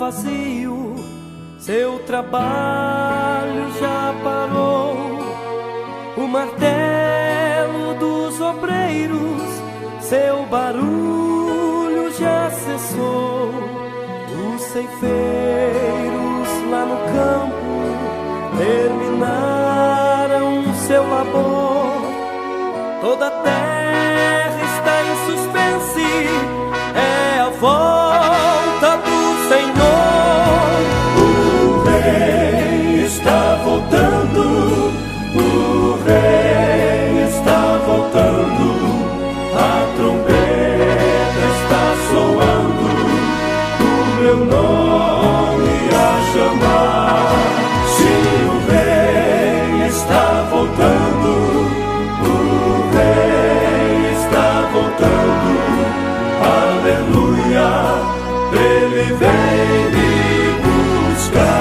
vazio, seu trabalho já parou. O martelo dos obreiros, seu barulho já cessou. Os ceifeiros lá no campo terminaram seu labor. Toda a terra está em suspense, é a volta do Senhor. O Rei está voltando, o Rei está voltando. A trombeta está soando, o meu nome a chamar. Sim, o Rei está voltando, o Rei está voltando. Aleluia, Ele vem me buscar.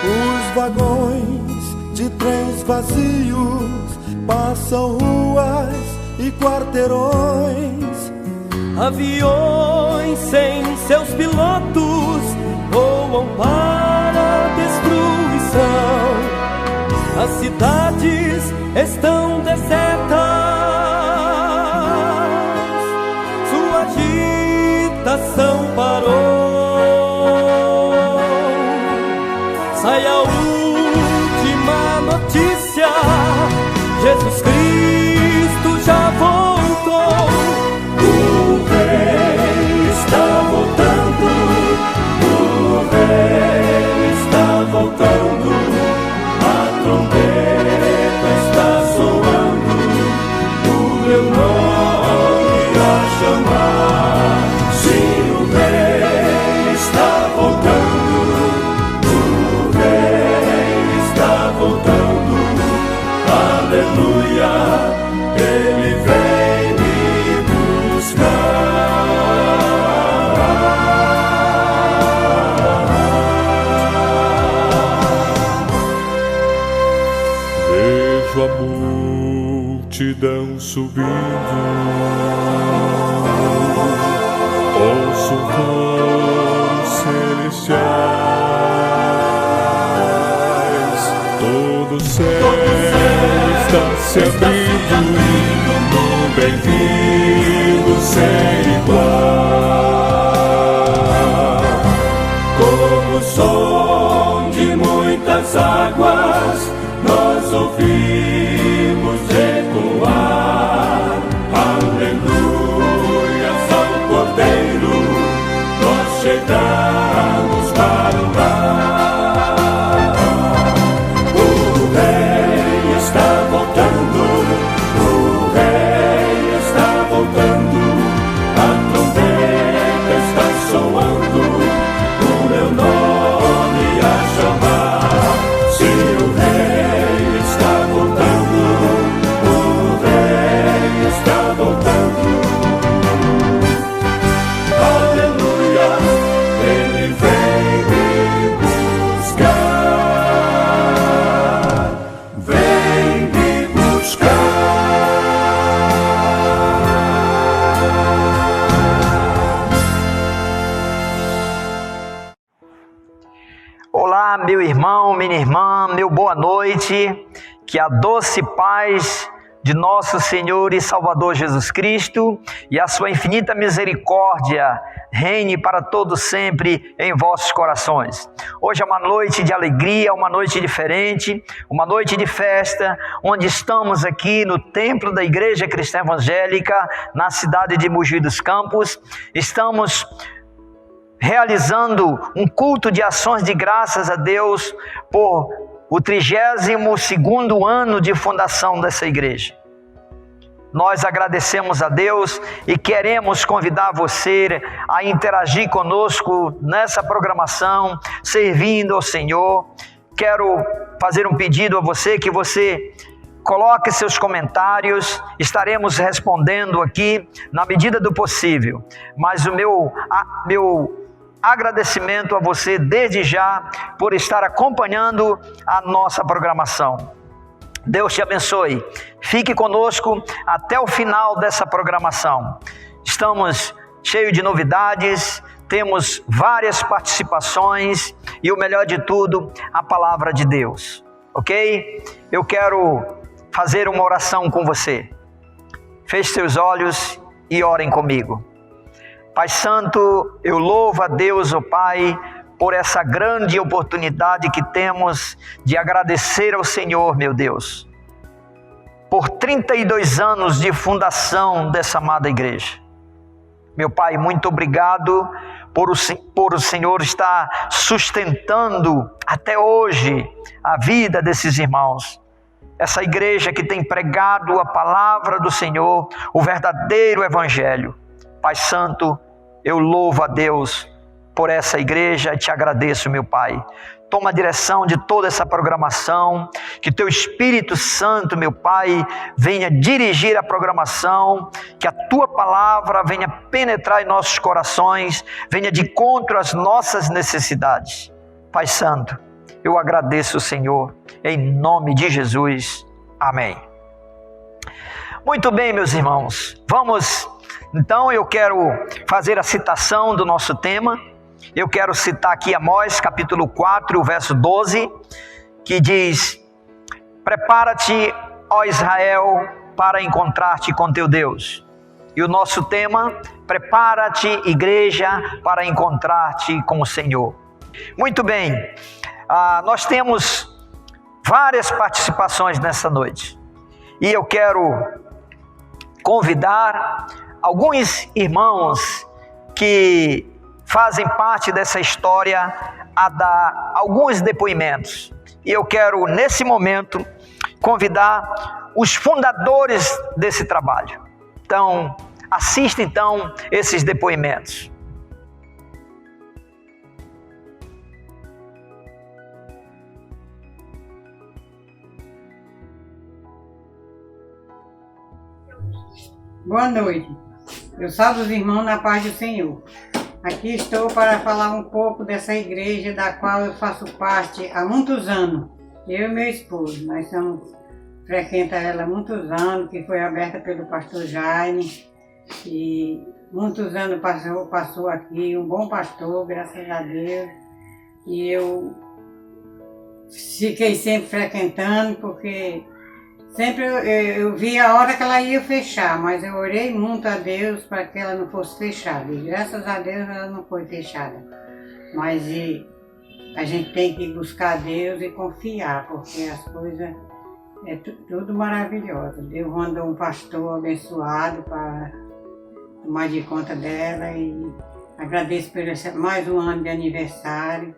Os vagões de trens vazios passam ruas e quarteirões. Aviões sem seus pilotos voam para a destruição. As cidades estão desertas, sua agitação parou. Sai a última notícia: Jesus Cristo já voltou. O Rei está voltando, o Rei está voltando. A trombeta está soando, o meu nome a chamar. Sim, o Rei está voltando, o Rei está voltando. Aleluia, Ele vem me buscar. Vejo a multidão subindo, ouço coros celestiais, todo o céu está se abrindo, num bem-vindo sem igual. Como o som de muitas águas, nós ouvimos ecoar. Aleluias ao Cordeiro, nós chegamos para o lar. O Rei está voltando, o Rei está voltando. A trombeta está soando, o meu nome a chamar. Se o Rei está voltando, o Rei está voltando. Aleluia, Ele vem me buscar, vem me buscar. Olá, meu irmão, minha irmã, meu boa noite. Que a doce paz de nosso Senhor e Salvador Jesus Cristo e a sua infinita misericórdia reine para todos sempre em vossos corações. Hoje é uma noite de alegria, uma noite diferente, uma noite de festa, onde estamos aqui no templo da Igreja Cristã Evangélica, na cidade de Mogi dos Campos. Estamos realizando um culto de ações de graças a Deus por o 32º ano de fundação dessa igreja. Nós agradecemos a Deus e queremos convidar você a interagir conosco nessa programação, servindo ao Senhor. Quero fazer um pedido a você, que você coloque seus comentários, estaremos respondendo aqui na medida do possível. Mas o meu agradecimento a você desde já por estar acompanhando a nossa programação. Deus te abençoe. Fique conosco até o final dessa programação. Estamos cheios de novidades, temos várias participações e o melhor de tudo, a palavra de Deus. Ok? Eu quero fazer uma oração com você. Feche seus olhos e orem comigo. Pai Santo, eu louvo a Deus, ó Pai, por essa grande oportunidade que temos de agradecer ao Senhor, meu Deus, por 32 anos de fundação dessa amada igreja. Meu Pai, muito obrigado por o Senhor estar sustentando até hoje a vida desses irmãos. Essa igreja que tem pregado a palavra do Senhor, o verdadeiro evangelho. Pai Santo, eu louvo a Deus por essa igreja e te agradeço, meu Pai. Toma a direção de toda essa programação, que teu Espírito Santo, meu Pai, venha dirigir a programação, que a tua palavra venha penetrar em nossos corações, venha de encontro às nossas necessidades. Pai Santo, eu agradeço, Senhor, em nome de Jesus. Amém. Muito bem, meus irmãos, vamos, então eu quero fazer a citação do nosso tema. Eu quero citar aqui Amós, capítulo 4, verso 12, que diz: prepara-te, ó Israel, para encontrar-te com teu Deus. E o nosso tema, prepara-te, igreja, para encontrar-te com o Senhor. Muito bem, nós temos várias participações nessa noite. E eu quero convidar alguns irmãos que fazem parte dessa história a dar alguns depoimentos. E eu quero, nesse momento, convidar os fundadores desse trabalho. Então, assista então esses depoimentos. Boa noite. Eu salvo os irmãos na paz do Senhor. Aqui estou para falar um pouco dessa igreja da qual eu faço parte há muitos anos. Eu e meu esposo, nós frequentamos ela há muitos anos, que foi aberta pelo pastor Jaime. E muitos anos passou aqui, um bom pastor, graças a Deus. E eu fiquei sempre frequentando, porque sempre eu vi a hora que ela ia fechar, mas eu orei muito a Deus para que ela não fosse fechada. E graças a Deus ela não foi fechada. Mas a gente tem que buscar a Deus e confiar, porque as coisas é tudo maravilhoso. Deus mandou um pastor abençoado para tomar de conta dela e agradeço por mais um ano de aniversário.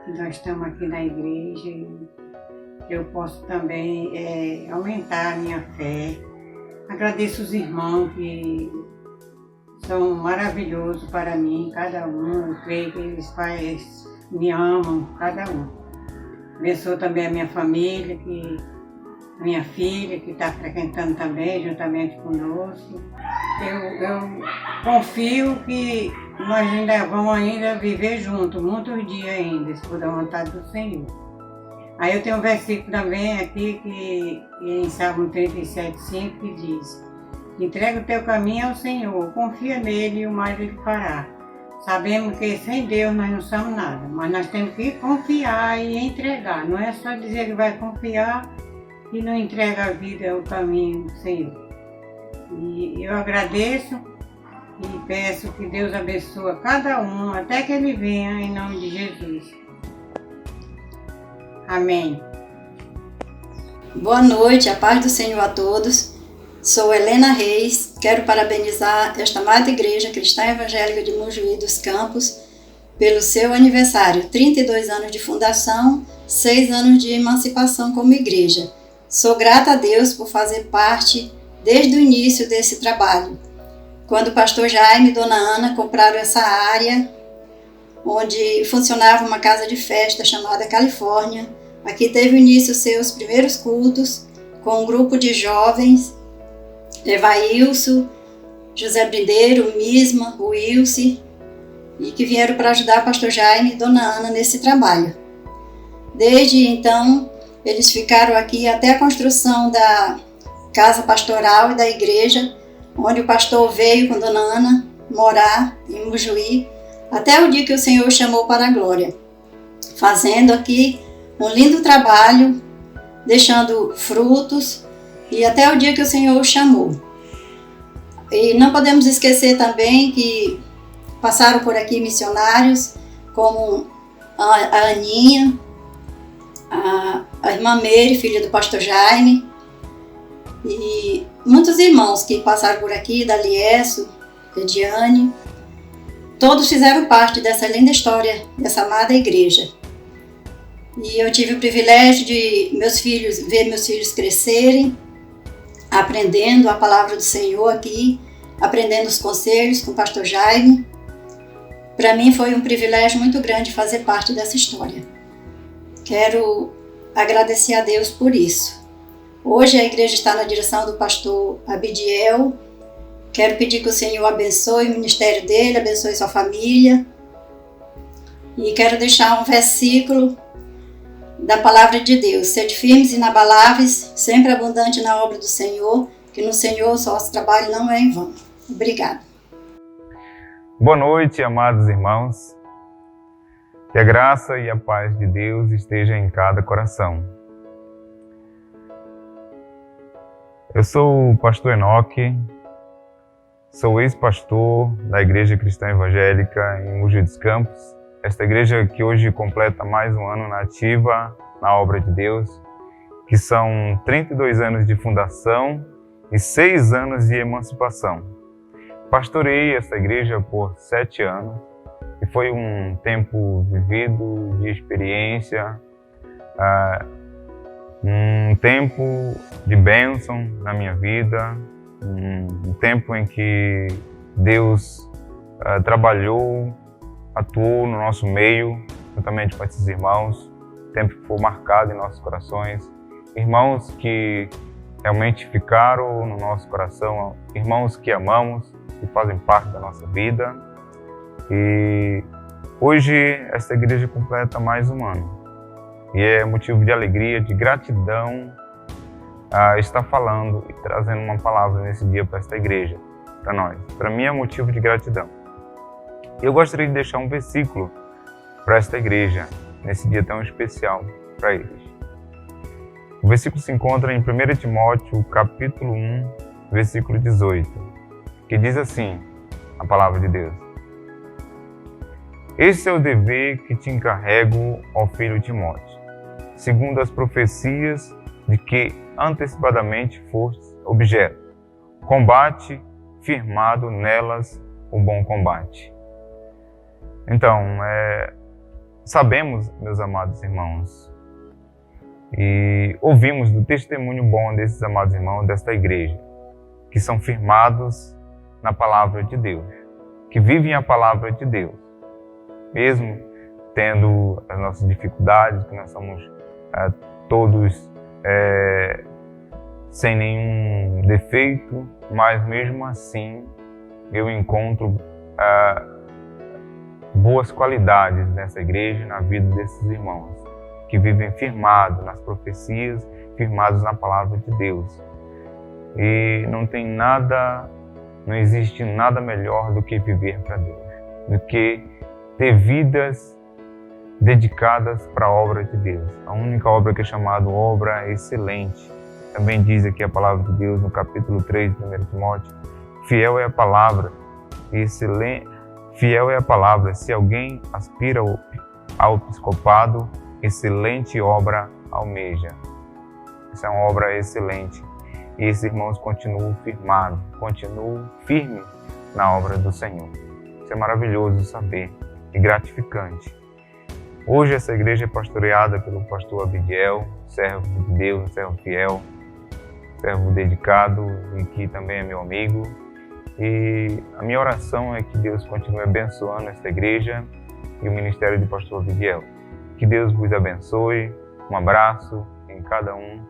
Nós estamos aqui na igreja e eu posso também aumentar a minha fé. Agradeço os irmãos que são maravilhosos para mim, cada um. Eu creio que eles me amam, cada um. Abençoo também a minha família, a minha filha, que está frequentando também, juntamente conosco. Eu confio que nós ainda vamos viver juntos, muitos dias ainda, se for da vontade do Senhor. Aí eu tenho um versículo também aqui, que em Salmo 37:5, que diz: entrega o teu caminho ao Senhor, confia nele e o mais ele fará. Sabemos que sem Deus nós não somos nada, mas nós temos que confiar e entregar. Não é só dizer que vai confiar e não entrega a vida, o caminho do Senhor. E eu agradeço e peço que Deus abençoe cada um, até que ele venha, em nome de Jesus. Amém. Boa noite, a paz do Senhor a todos. Sou Helena Reis, quero parabenizar esta amada Igreja Cristã Evangélica de Mojuí dos Campos pelo seu aniversário, 32 anos de fundação, 6 anos de emancipação como igreja. Sou grata a Deus por fazer parte desde o início desse trabalho. Quando o pastor Jaime e dona Ana compraram essa área, onde funcionava uma casa de festa chamada Califórnia, aqui teve início seus primeiros cultos com um grupo de jovens, Evailson, José Brindeiro, Misma, o Wilson, e que vieram para ajudar o pastor Jaime e dona Ana nesse trabalho. Desde então, Eles ficaram aqui até a construção da casa pastoral e da igreja, onde o pastor veio com Dona Ana morar em Mojuí, até o dia que o Senhor chamou para a glória, fazendo aqui um lindo trabalho, deixando frutos, e até o dia que o Senhor o chamou. E não podemos esquecer também que passaram por aqui missionários, como a Aninha, a irmã Meire, filha do pastor Jaime, e muitos irmãos que passaram por aqui, da Lieso, Ediane. Todos fizeram parte dessa linda história, dessa amada igreja. E eu tive o privilégio de ver meus filhos crescerem, aprendendo a palavra do Senhor aqui, aprendendo os conselhos com o pastor Jaime. Para mim foi um privilégio muito grande fazer parte dessa história. Quero agradecer a Deus por isso. Hoje a igreja está na direção do pastor Abidiel. Quero pedir que o Senhor abençoe o ministério dele, abençoe sua família. E quero deixar um versículo da palavra de Deus. Sede firmes e inabaláveis, sempre abundante na obra do Senhor, que no Senhor o nosso trabalho não é em vão. Obrigada. Boa noite, amados irmãos. Que a graça e a paz de Deus esteja em cada coração. Eu sou o pastor Enoque, sou ex-pastor da Igreja Cristã Evangélica em Mojuí dos Campos. Esta igreja que hoje completa mais um ano na ativa, na obra de Deus, que são 32 anos de fundação e 6 anos de emancipação. Pastorei esta igreja por 7 anos e foi um tempo vivido de experiência, um tempo de bênção na minha vida, um tempo em que Deus trabalhou, atuou no nosso meio, juntamente com esses irmãos, tempo que foi marcado em nossos corações, irmãos que realmente ficaram no nosso coração, irmãos que amamos, que fazem parte da nossa vida. E hoje esta igreja completa mais um ano. E é motivo de alegria, de gratidão estar falando e trazendo uma palavra nesse dia para esta igreja, para nós. Para mim é motivo de gratidão. Eu gostaria de deixar um versículo para esta igreja, nesse dia tão especial para eles. O versículo se encontra em 1 Timóteo, capítulo 1, versículo 18, que diz assim, a palavra de Deus. Este é o dever que te encarrego, ó filho Timóteo, segundo as profecias de que antecipadamente fostes objeto. Combate firmado nelas o bom combate. Então, sabemos, meus amados irmãos, e ouvimos do testemunho bom desses amados irmãos desta igreja, que são firmados na palavra de Deus, que vivem a palavra de Deus, mesmo tendo as nossas dificuldades, que nós somos todos sem nenhum defeito, mas mesmo assim eu encontro boas qualidades nessa igreja, na vida desses irmãos, que vivem firmados nas profecias, firmados na palavra de Deus. E não existe nada melhor do que viver para Deus, do que ter vidas dedicadas para a obra de Deus. A única obra que é chamada obra excelente. Também diz aqui a palavra de Deus no capítulo 3 de 1 Timóteo, fiel é a palavra, excelente. Fiel é a palavra. Se alguém aspira ao episcopado, excelente obra almeja. Essa é uma obra excelente. E esses irmãos continuam firmados, continuam firmes na obra do Senhor. Isso é maravilhoso saber e gratificante. Hoje essa igreja é pastoreada pelo pastor Abidiel, servo de Deus, servo fiel, servo dedicado e que também é meu amigo. E a minha oração é que Deus continue abençoando esta igreja e o ministério do pastor Abidiel. Que Deus vos abençoe, um abraço em cada um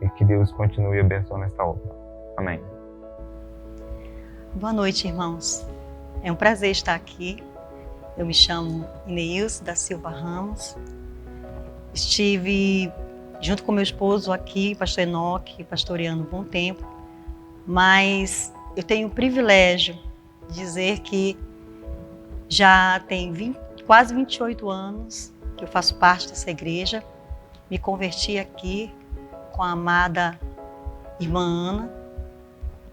e que Deus continue abençoando esta obra. Amém. Boa noite, irmãos. É um prazer estar aqui. Eu me chamo Ineilson da Silva Ramos. Estive junto com meu esposo aqui, pastor Enoque, pastoreando um bom tempo, mas eu tenho o privilégio de dizer que já tem quase 28 anos que eu faço parte dessa igreja. Me converti aqui com a amada irmã Ana,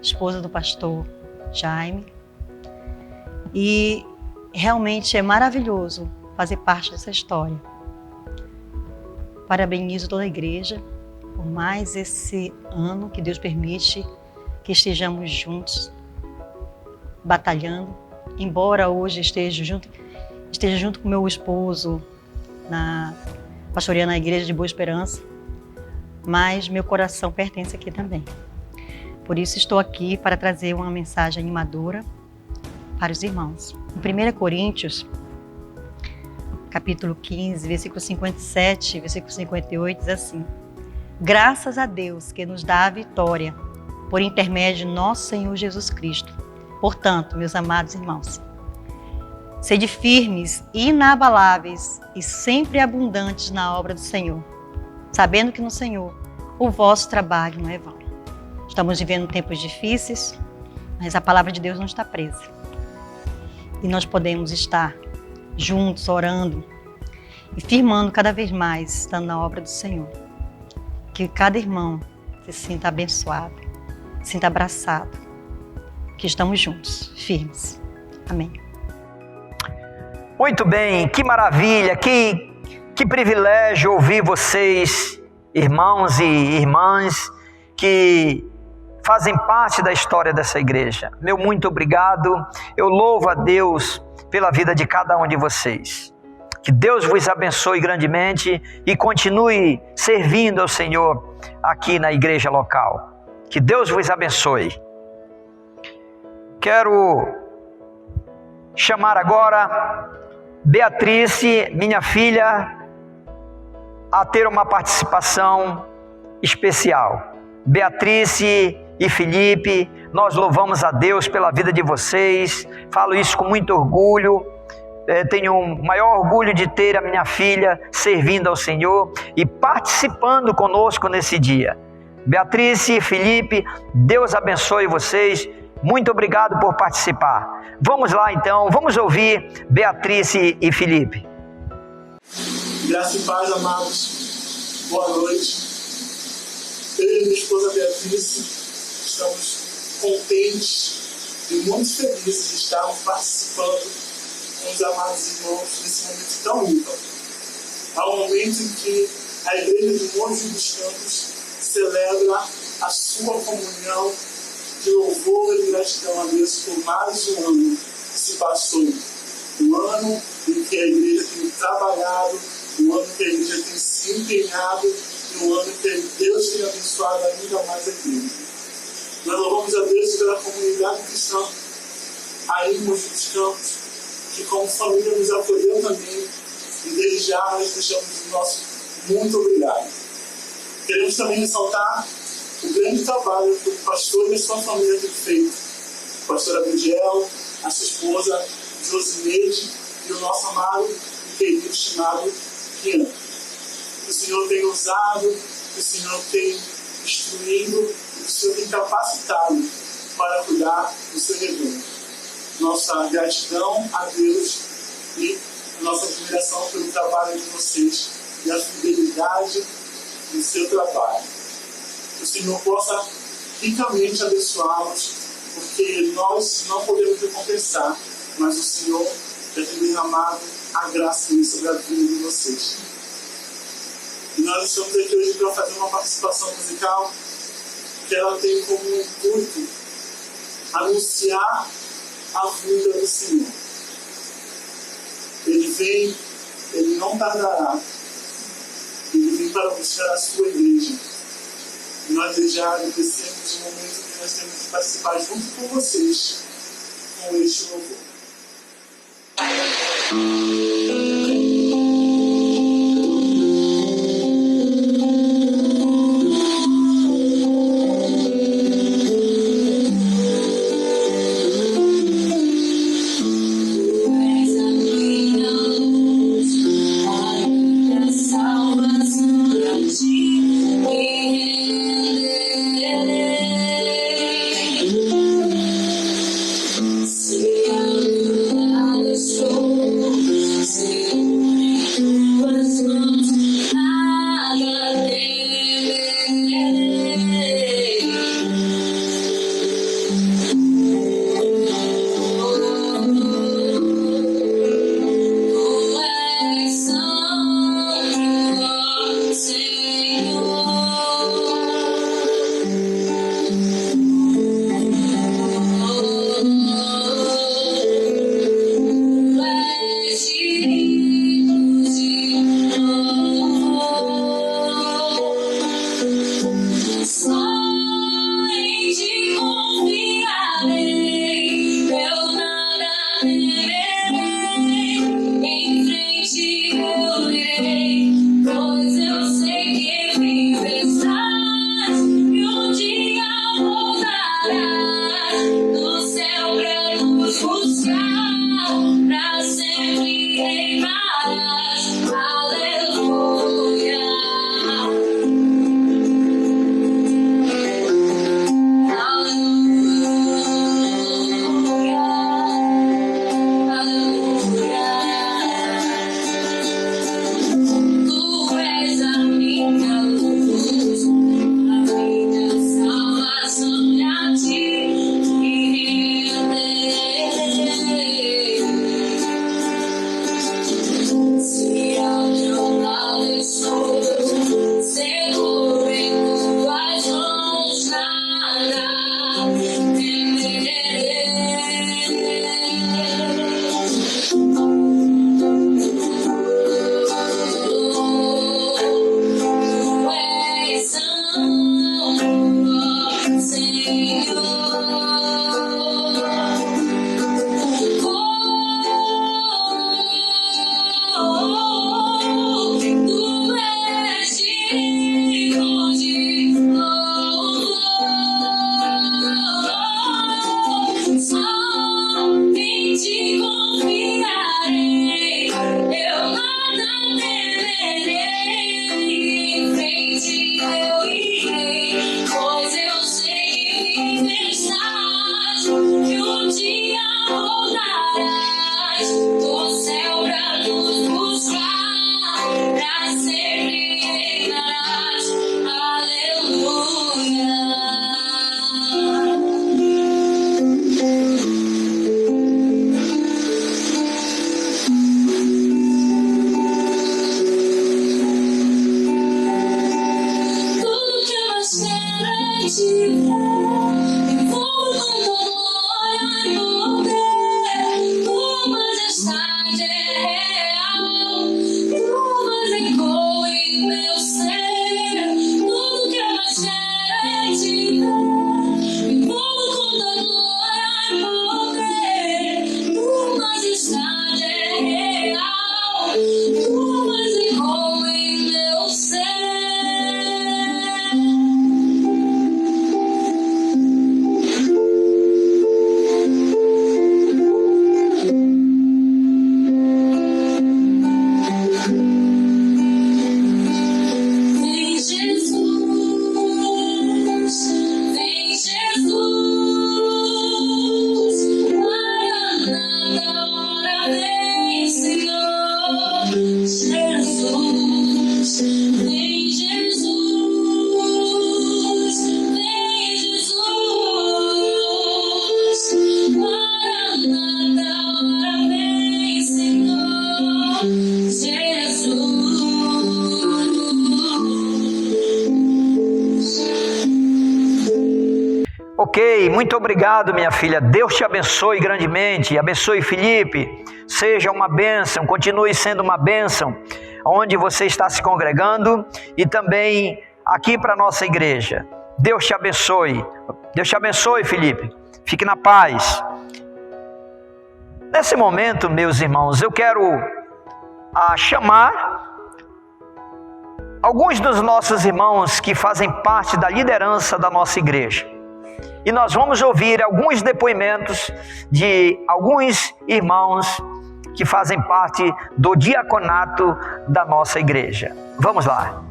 esposa do pastor Jaime, e realmente é maravilhoso fazer parte dessa história. Parabenizo toda a igreja por mais esse ano que Deus permite que estejamos juntos, batalhando. Embora hoje esteja junto com meu esposo pastoreando na igreja de Boa Esperança, mas meu coração pertence aqui também. Por isso estou aqui para trazer uma mensagem animadora para os irmãos. Em 1 Coríntios, capítulo 15, versículo 57, versículo 58, diz assim: graças a Deus que nos dá a vitória por intermédio de nosso Senhor Jesus Cristo. Portanto, meus amados irmãos, sede firmes, inabaláveis e sempre abundantes na obra do Senhor, sabendo que no Senhor o vosso trabalho não é vão. Estamos vivendo tempos difíceis, mas a palavra de Deus não está presa. E nós podemos estar juntos, orando e firmando cada vez mais, estando na obra do Senhor. Que cada irmão se sinta abençoado, se sinta abraçado, que estamos juntos, firmes. Amém. Muito bem, que maravilha, que privilégio ouvir vocês, irmãos e irmãs, que fazem parte da história dessa igreja. Meu muito obrigado, eu louvo a Deus pela vida de cada um de vocês. Que Deus vos abençoe grandemente e continue servindo ao Senhor aqui na igreja local. Que Deus vos abençoe. Quero chamar agora Beatrice, minha filha, a ter uma participação especial. Beatrice e Felipe, nós louvamos a Deus pela vida de vocês, falo isso com muito orgulho, tenho o maior orgulho de ter a minha filha servindo ao Senhor e participando conosco nesse dia. Beatrice e Felipe, Deus abençoe vocês, muito obrigado por participar. Vamos lá então, vamos ouvir Beatrice e Felipe. Graça e paz, amados, boa noite. Eu e minha esposa Beatrice estamos contentes e muito felizes de estarmos participando com os amados irmãos nesse momento tão ímpar. Há um momento em que a Igreja de Mogi dos Campos celebra a sua comunhão de louvor e gratidão a Deus por mais um ano que se passou. Um ano em que a igreja tem trabalhado, um ano que a igreja tem se empenhado e um ano que Deus tem abençoado ainda mais a igreja. Nós louvamos a Deus pela comunidade cristã aí em Mogi dos Campos, que como família nos acolheu também e desde já nós deixamos o nosso muito obrigado. Queremos também ressaltar o grande trabalho que o pastor e a sua família têm feito. A pastora Abidiel, a sua esposa Josineide e o nosso amado e querido estimado Rian. Que o Senhor tem usado, que o Senhor tem instruído, que o Senhor tem capacitado para cuidar do seu rebanho. Nossa gratidão a Deus e nossa admiração pelo trabalho de vocês e a fidelidade do seu trabalho. Que o Senhor possa ricamente abençoá-los, porque nós não podemos recompensar, mas o Senhor deve derramar a graça sobre a vida de vocês. E nós estamos aqui hoje para fazer uma participação musical que ela tem como intuito anunciar a vinda do Senhor. Ele vem, ele não tardará. Ele vem para buscar a sua igreja. E nós já agradecemos o momento que nós temos de participar junto com vocês com este louvor. Salvação de Ok, muito obrigado, minha filha. Deus te abençoe grandemente. Abençoe Felipe. Seja uma bênção, continue sendo uma bênção onde você está se congregando e também aqui para a nossa igreja. Deus te abençoe. Deus te abençoe, Felipe. Fique na paz. Nesse momento, meus irmãos, eu quero chamar alguns dos nossos irmãos que fazem parte da liderança da nossa igreja. E nós vamos ouvir alguns depoimentos de alguns irmãos que fazem parte do diaconato da nossa igreja. Vamos lá.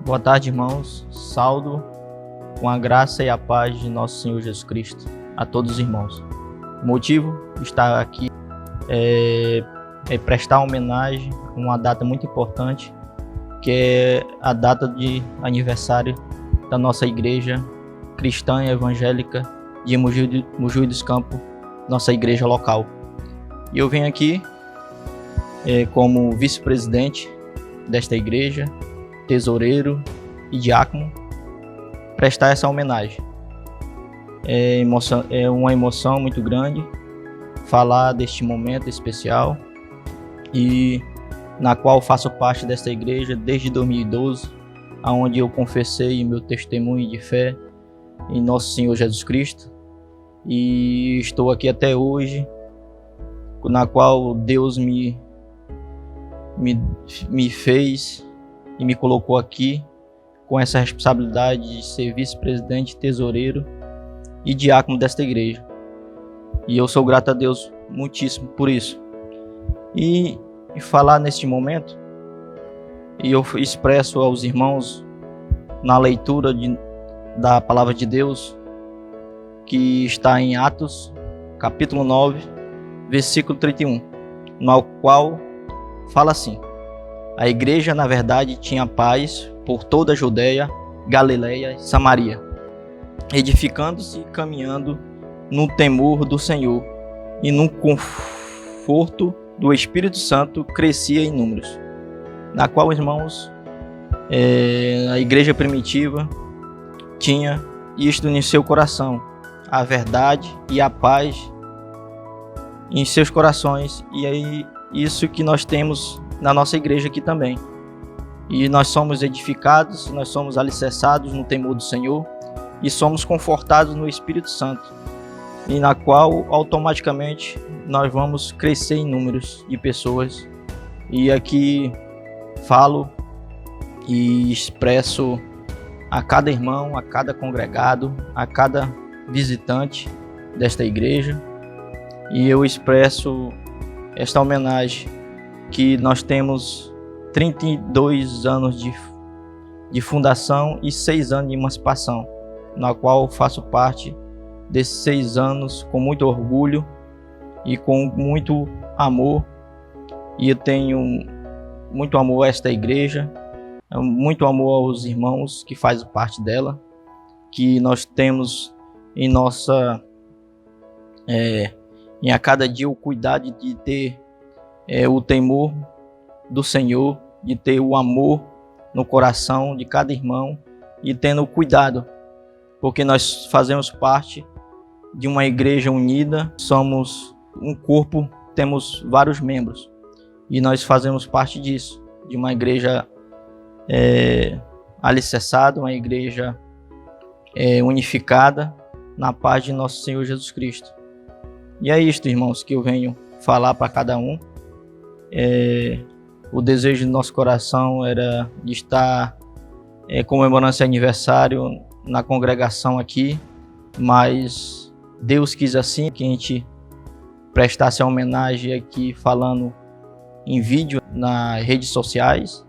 Boa tarde, irmãos. Saúdo com a graça e a paz de nosso Senhor Jesus Cristo a todos os irmãos. O motivo de estar aqui é prestar homenagem a uma data muito importante, que é a data de aniversário da nossa igreja cristã e evangélica de Mojuí dos Campos, nossa igreja local. E eu venho aqui como vice-presidente desta igreja, tesoureiro e diácono, prestar essa homenagem. É uma emoção muito grande falar deste momento especial e na qual faço parte desta igreja desde 2012, onde eu confessei meu testemunho de fé em nosso Senhor Jesus Cristo, e estou aqui até hoje, na qual Deus me fez e me colocou aqui com essa responsabilidade de ser vice-presidente, tesoureiro e diácono desta igreja. E eu sou grato a Deus muitíssimo por isso. E falar neste momento, e eu expresso aos irmãos na leitura da palavra de Deus, que está em Atos, capítulo 9, versículo 31, no qual fala assim: a igreja, na verdade, tinha paz por toda a Judeia, Galileia e Samaria, edificando-se e caminhando no temor do Senhor e no conforto do Espírito Santo, crescia em números. Na qual, irmãos, a igreja primitiva tinha isto em seu coração, a verdade e a paz em seus corações, e aí isso que nós temos na nossa igreja aqui também. E nós somos edificados, nós somos alicerçados no temor do Senhor e somos confortados no Espírito Santo, e na qual automaticamente nós vamos crescer em números de pessoas. E aqui falo e expresso a cada irmão, a cada congregado, a cada visitante desta igreja, e eu expresso esta homenagem que nós temos 32 anos de fundação e 6 anos de emancipação, na qual faço parte desses 6 anos com muito orgulho e com muito amor. E eu tenho muito amor a esta igreja, muito amor aos irmãos que fazem parte dela, que nós temos em nossa em a cada dia o cuidado de ter o temor do Senhor, de ter o amor no coração de cada irmão e tendo cuidado, porque nós fazemos parte de uma igreja unida, somos um corpo, temos vários membros e nós fazemos parte disso, de uma igreja alicerçada, uma igreja unificada na paz de nosso Senhor Jesus Cristo. E é isto, irmãos, que eu venho falar para cada um. O desejo do nosso coração era de estar comemorando esse aniversário na congregação aqui, mas Deus quis assim que a gente prestasse a homenagem aqui falando em vídeo nas redes sociais,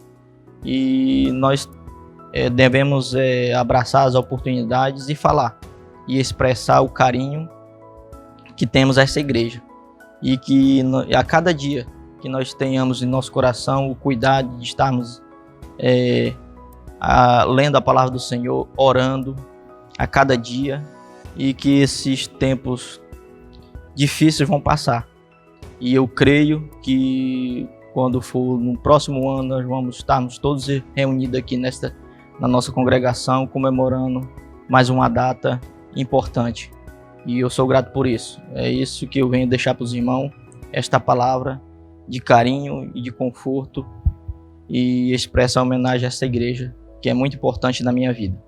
e nós devemos abraçar as oportunidades e falar e expressar o carinho que temos a essa igreja, e que a cada dia que nós tenhamos em nosso coração o cuidado de estarmos lendo a palavra do Senhor, orando a cada dia, e que esses tempos difíceis vão passar. E eu creio que quando for no próximo ano, nós vamos estarmos todos reunidos aqui na nossa congregação, comemorando mais uma data importante. E eu sou grato por isso. É isso que eu venho deixar para os irmãos, esta palavra de carinho e de conforto, e expressa a homenagem a essa igreja, que é muito importante na minha vida.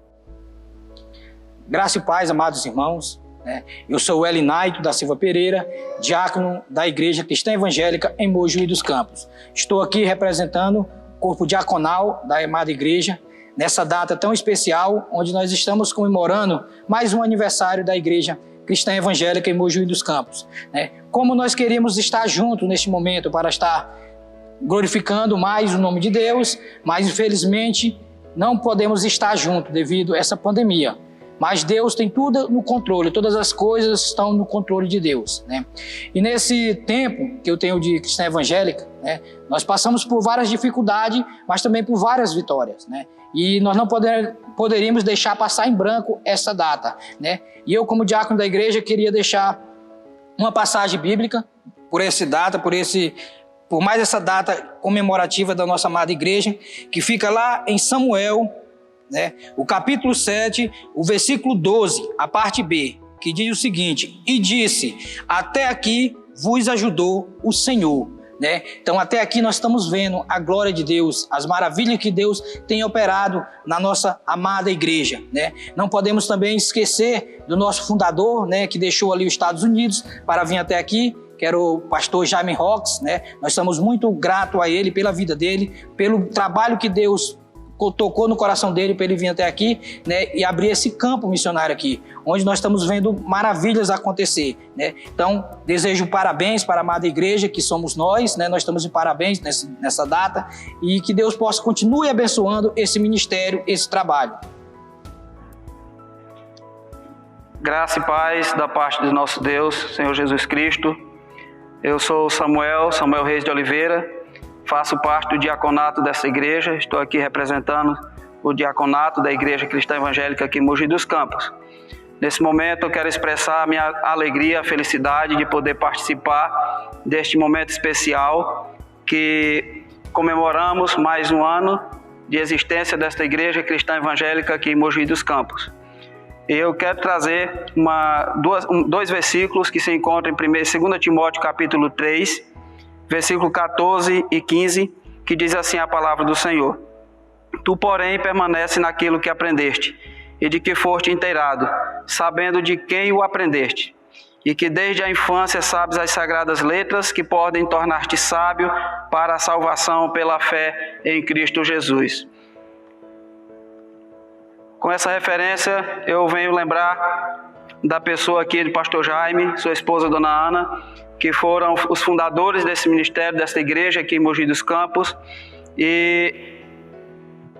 Graça e paz, amados irmãos. Eu sou o Elinaito da Silva Pereira, diácono da Igreja Cristã Evangélica em Mojuí dos Campos. Estou aqui representando o corpo diaconal da amada igreja, nessa data tão especial, onde nós estamos comemorando mais um aniversário da Igreja Cristã Evangélica em Mojuí dos Campos. Como nós queríamos estar juntos neste momento para estar glorificando mais o nome de Deus, mas infelizmente não podemos estar juntos devido a essa pandemia. Mas Deus tem tudo no controle, todas as coisas estão no controle de Deus. E nesse tempo que eu tenho de cristã evangélica, nós passamos por várias dificuldades, mas também por várias vitórias. E nós não poderíamos deixar passar em branco essa data. E eu, como diácono da igreja, queria deixar uma passagem bíblica por essa data, por mais essa data comemorativa da nossa amada igreja, que fica lá em Samuel, o capítulo 7, o versículo 12, a parte B, que diz o seguinte: e disse, até aqui vos ajudou o Senhor. Então até aqui nós estamos vendo a glória de Deus, as maravilhas que Deus tem operado na nossa amada igreja. Não podemos também esquecer do nosso fundador, que deixou ali os Estados Unidos para vir até aqui, que era o pastor Jaime Rox. Nós somos muito gratos a ele pela vida dele, pelo trabalho que Deus tocou no coração dele para ele vir até aqui, e abrir esse campo missionário aqui, onde nós estamos vendo maravilhas acontecer. Então, desejo parabéns para a amada igreja, que somos nós, nós estamos de parabéns nessa data, e que Deus possa continue abençoando esse ministério, esse trabalho. Graça e paz da parte do nosso Deus, Senhor Jesus Cristo. Eu sou Samuel Reis de Oliveira, faço parte do diaconato dessa igreja, estou aqui representando o diaconato da Igreja Cristã Evangélica aqui em Mojuí dos Campos. Nesse momento eu quero expressar a minha alegria, a felicidade de poder participar deste momento especial que comemoramos mais um ano de existência desta Igreja Cristã Evangélica aqui em Mojuí dos Campos. Eu quero trazer dois versículos que se encontram em 2 Timóteo capítulo 3, versículo 14 e 15, que diz assim a palavra do Senhor: Tu, porém, permanece naquilo que aprendeste, e de que foste inteirado, sabendo de quem o aprendeste, e que desde a infância sabes as sagradas letras que podem tornar-te sábio para a salvação pela fé em Cristo Jesus. Com essa referência, eu venho lembrar da pessoa aqui do pastor Jaime, sua esposa, dona Ana, que foram os fundadores desse ministério, dessa igreja aqui em Mojuí dos Campos. E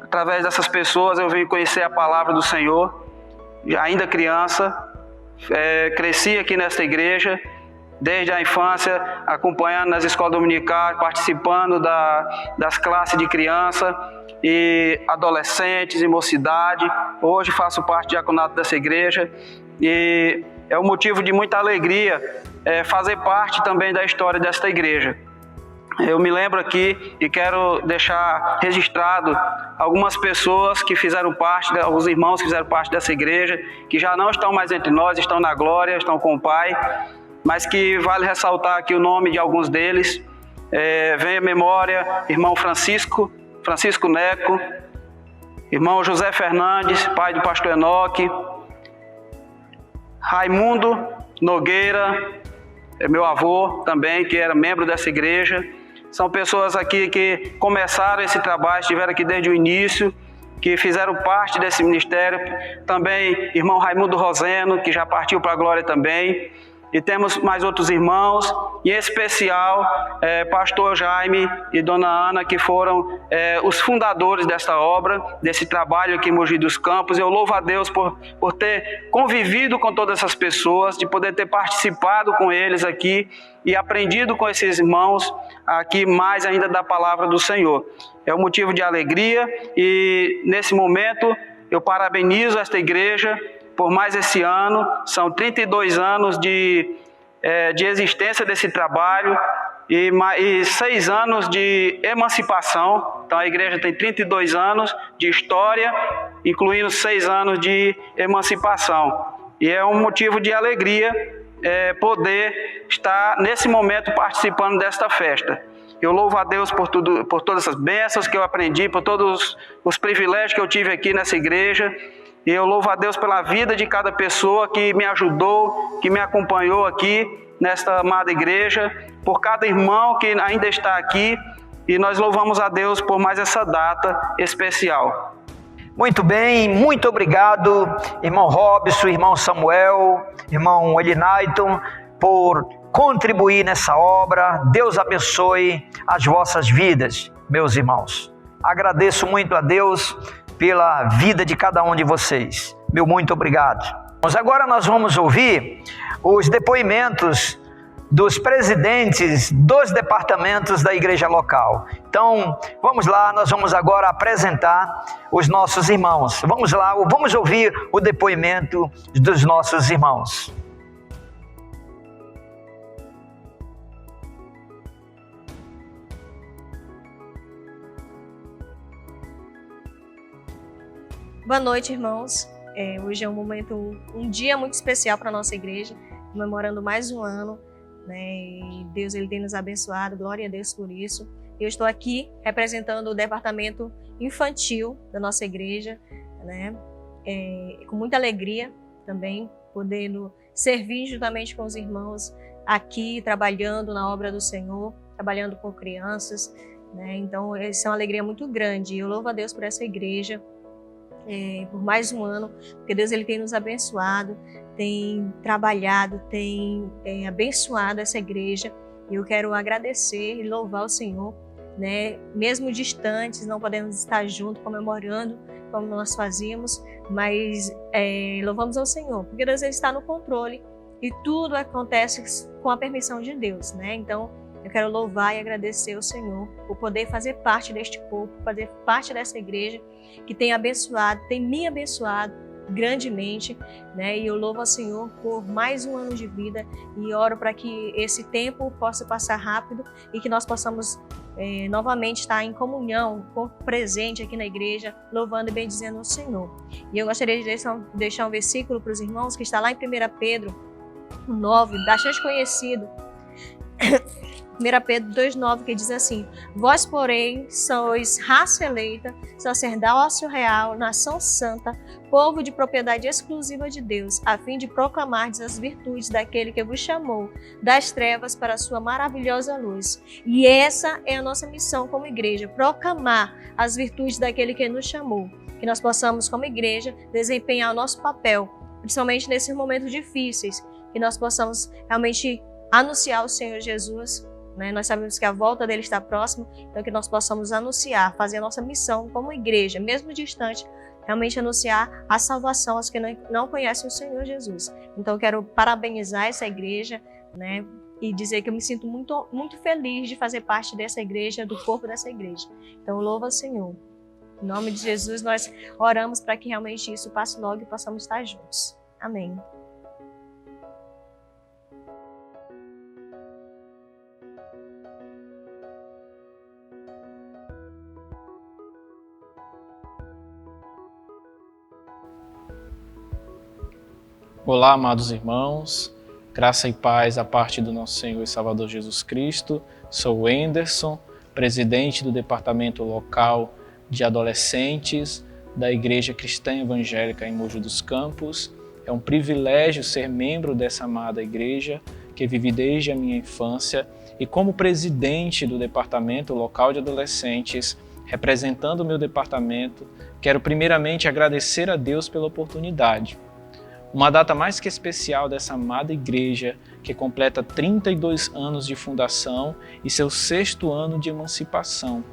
através dessas pessoas eu vim conhecer a palavra do Senhor. Ainda criança, cresci aqui nesta igreja, desde a infância, acompanhando nas escolas dominicais, participando das classes de criança e adolescentes e mocidade. Hoje faço parte do diaconato dessa igreja e é um motivo de muita alegria fazer parte também da história desta igreja. Eu me lembro aqui e quero deixar registrado algumas pessoas que fizeram parte, alguns irmãos que fizeram parte dessa igreja, que já não estão mais entre nós, estão na glória, estão com o Pai, mas que vale ressaltar aqui o nome de alguns deles. Vem à memória irmão Francisco Neco, irmão José Fernandes, pai do pastor Enoque, Raimundo Nogueira, meu avô também, que era membro dessa igreja. São pessoas aqui que começaram esse trabalho, estiveram aqui desde o início, que fizeram parte desse ministério. Também irmão Raimundo Roseno, que já partiu para a glória também. E temos mais outros irmãos, e em especial pastor Jaime e dona Ana, que foram os fundadores dessa obra, desse trabalho aqui em Mojuí dos Campos. Eu louvo a Deus por ter convivido com todas essas pessoas, de poder ter participado com eles aqui e aprendido com esses irmãos aqui mais ainda da palavra do Senhor. É um motivo de alegria e nesse momento eu parabenizo esta igreja por mais esse ano. São 32 anos de de existência desse trabalho e 6 anos de emancipação. Então a igreja tem 32 anos de história, incluindo 6 anos de emancipação. E é um motivo de alegria poder estar nesse momento participando desta festa. Eu louvo a Deus por todas essas bênçãos que eu aprendi, por todos os privilégios que eu tive aqui nessa igreja. E eu louvo a Deus pela vida de cada pessoa que me ajudou, que me acompanhou aqui nesta amada igreja, por cada irmão que ainda está aqui. E nós louvamos a Deus por mais essa data especial. Muito bem, muito obrigado, irmão Robson, irmão Samuel, irmão Elinaiton, por contribuir nessa obra. Deus abençoe as vossas vidas, meus irmãos. Agradeço muito a Deus pela vida de cada um de vocês. Meu muito obrigado. Mas agora nós vamos ouvir os depoimentos dos presidentes dos departamentos da igreja local. Então, vamos lá, nós vamos agora apresentar os nossos irmãos. Vamos lá, vamos ouvir o depoimento dos nossos irmãos. Boa noite, irmãos. Hoje é um dia muito especial para a nossa igreja, comemorando mais um ano, né? E Deus ele tem nos abençoado, glória a Deus por isso. Eu estou aqui representando o departamento infantil da nossa igreja, né? Com muita alegria também, podendo servir juntamente com os irmãos aqui, trabalhando na obra do Senhor, trabalhando com crianças, né? Então, essa é uma alegria muito grande. Eu louvo a Deus por essa igreja, por mais um ano, porque Deus ele tem nos abençoado, tem trabalhado, tem abençoado essa igreja. E eu quero agradecer e louvar o Senhor, né? Mesmo distantes, não podemos estar juntos comemorando como nós fazíamos, mas louvamos ao Senhor, porque Deus ele está no controle e tudo acontece com a permissão de Deus, né? Então, eu quero louvar e agradecer ao Senhor por poder fazer parte deste corpo, fazer parte dessa igreja que tem abençoado, tem me abençoado grandemente, né? E eu louvo ao Senhor por mais um ano de vida e oro para que esse tempo possa passar rápido e que nós possamos novamente estar em comunhão, corpo presente aqui na igreja, louvando e bendizendo o Senhor. E eu gostaria de deixar um versículo para os irmãos que está lá em 1 Pedro 9, bastante conhecido. 1 Pedro 2,9, que diz assim: Vós, porém, sois raça eleita, sacerdócio real, nação santa, povo de propriedade exclusiva de Deus, a fim de proclamardes as virtudes daquele que vos chamou das trevas para a sua maravilhosa luz. E essa é a nossa missão como igreja, proclamar as virtudes daquele que nos chamou. Que nós possamos, como igreja, desempenhar o nosso papel, principalmente nesses momentos difíceis, que nós possamos realmente anunciar o Senhor Jesus, né? Nós sabemos que a volta dele está próxima, então que nós possamos anunciar, fazer a nossa missão como igreja, mesmo distante, realmente anunciar a salvação aos que não conhecem o Senhor Jesus. Então eu quero parabenizar essa igreja, né? E dizer que eu me sinto muito, muito feliz de fazer parte dessa igreja, do corpo dessa igreja. Então louva o Senhor. Em nome de Jesus nós oramos para que realmente isso passe logo e possamos estar juntos. Amém. Olá, amados irmãos, graça e paz da parte do nosso Senhor e Salvador Jesus Cristo. Sou o Enderson, presidente do Departamento Local de Adolescentes da Igreja Cristã Evangélica em Mogi dos Campos. É um privilégio ser membro dessa amada igreja que vivi desde a minha infância e como presidente do Departamento Local de Adolescentes, representando o meu departamento, quero primeiramente agradecer a Deus pela oportunidade. Uma data mais que especial dessa amada igreja que completa 32 anos de fundação e seu 6º ano de emancipação,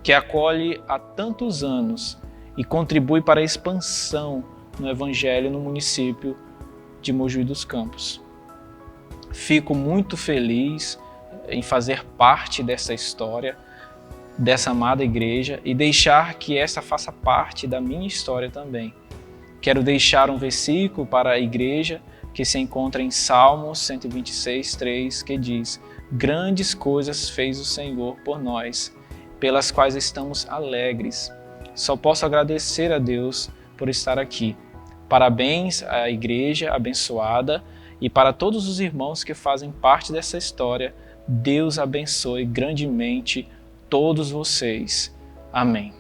que acolhe há tantos anos e contribui para a expansão no Evangelho no município de Mogi dos Campos. Fico muito feliz em fazer parte dessa história, dessa amada igreja e deixar que essa faça parte da minha história também. Quero deixar um versículo para a igreja que se encontra em Salmos 126:3, que diz: grandes coisas fez o Senhor por nós, pelas quais estamos alegres. Só posso agradecer a Deus por estar aqui. Parabéns à igreja abençoada e para todos os irmãos que fazem parte dessa história. Deus abençoe grandemente todos vocês. Amém.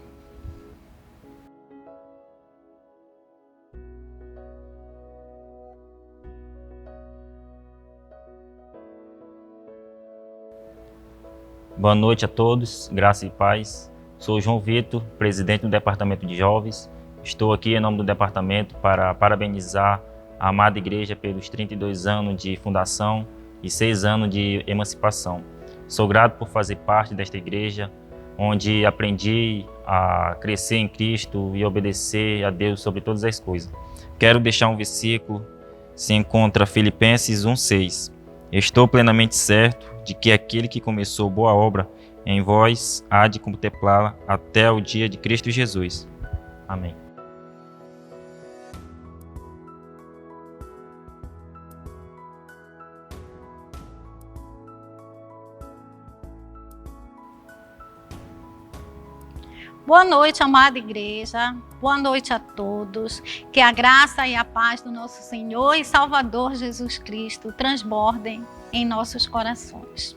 Boa noite a todos, graça e paz. Sou João Vitor, presidente do Departamento de Jovens. Estou aqui em nome do departamento para parabenizar a amada igreja pelos 32 anos de fundação e 6 anos de emancipação. Sou grato por fazer parte desta igreja, onde aprendi a crescer em Cristo e obedecer a Deus sobre todas as coisas. Quero deixar um versículo, se encontra Filipenses 1:6. Estou plenamente certo de que aquele que começou boa obra em vós há de contemplá-la até o dia de Cristo Jesus. Amém. Boa noite, amada igreja. Boa noite a todos. Que a graça e a paz do nosso Senhor e Salvador Jesus Cristo transbordem em nossos corações.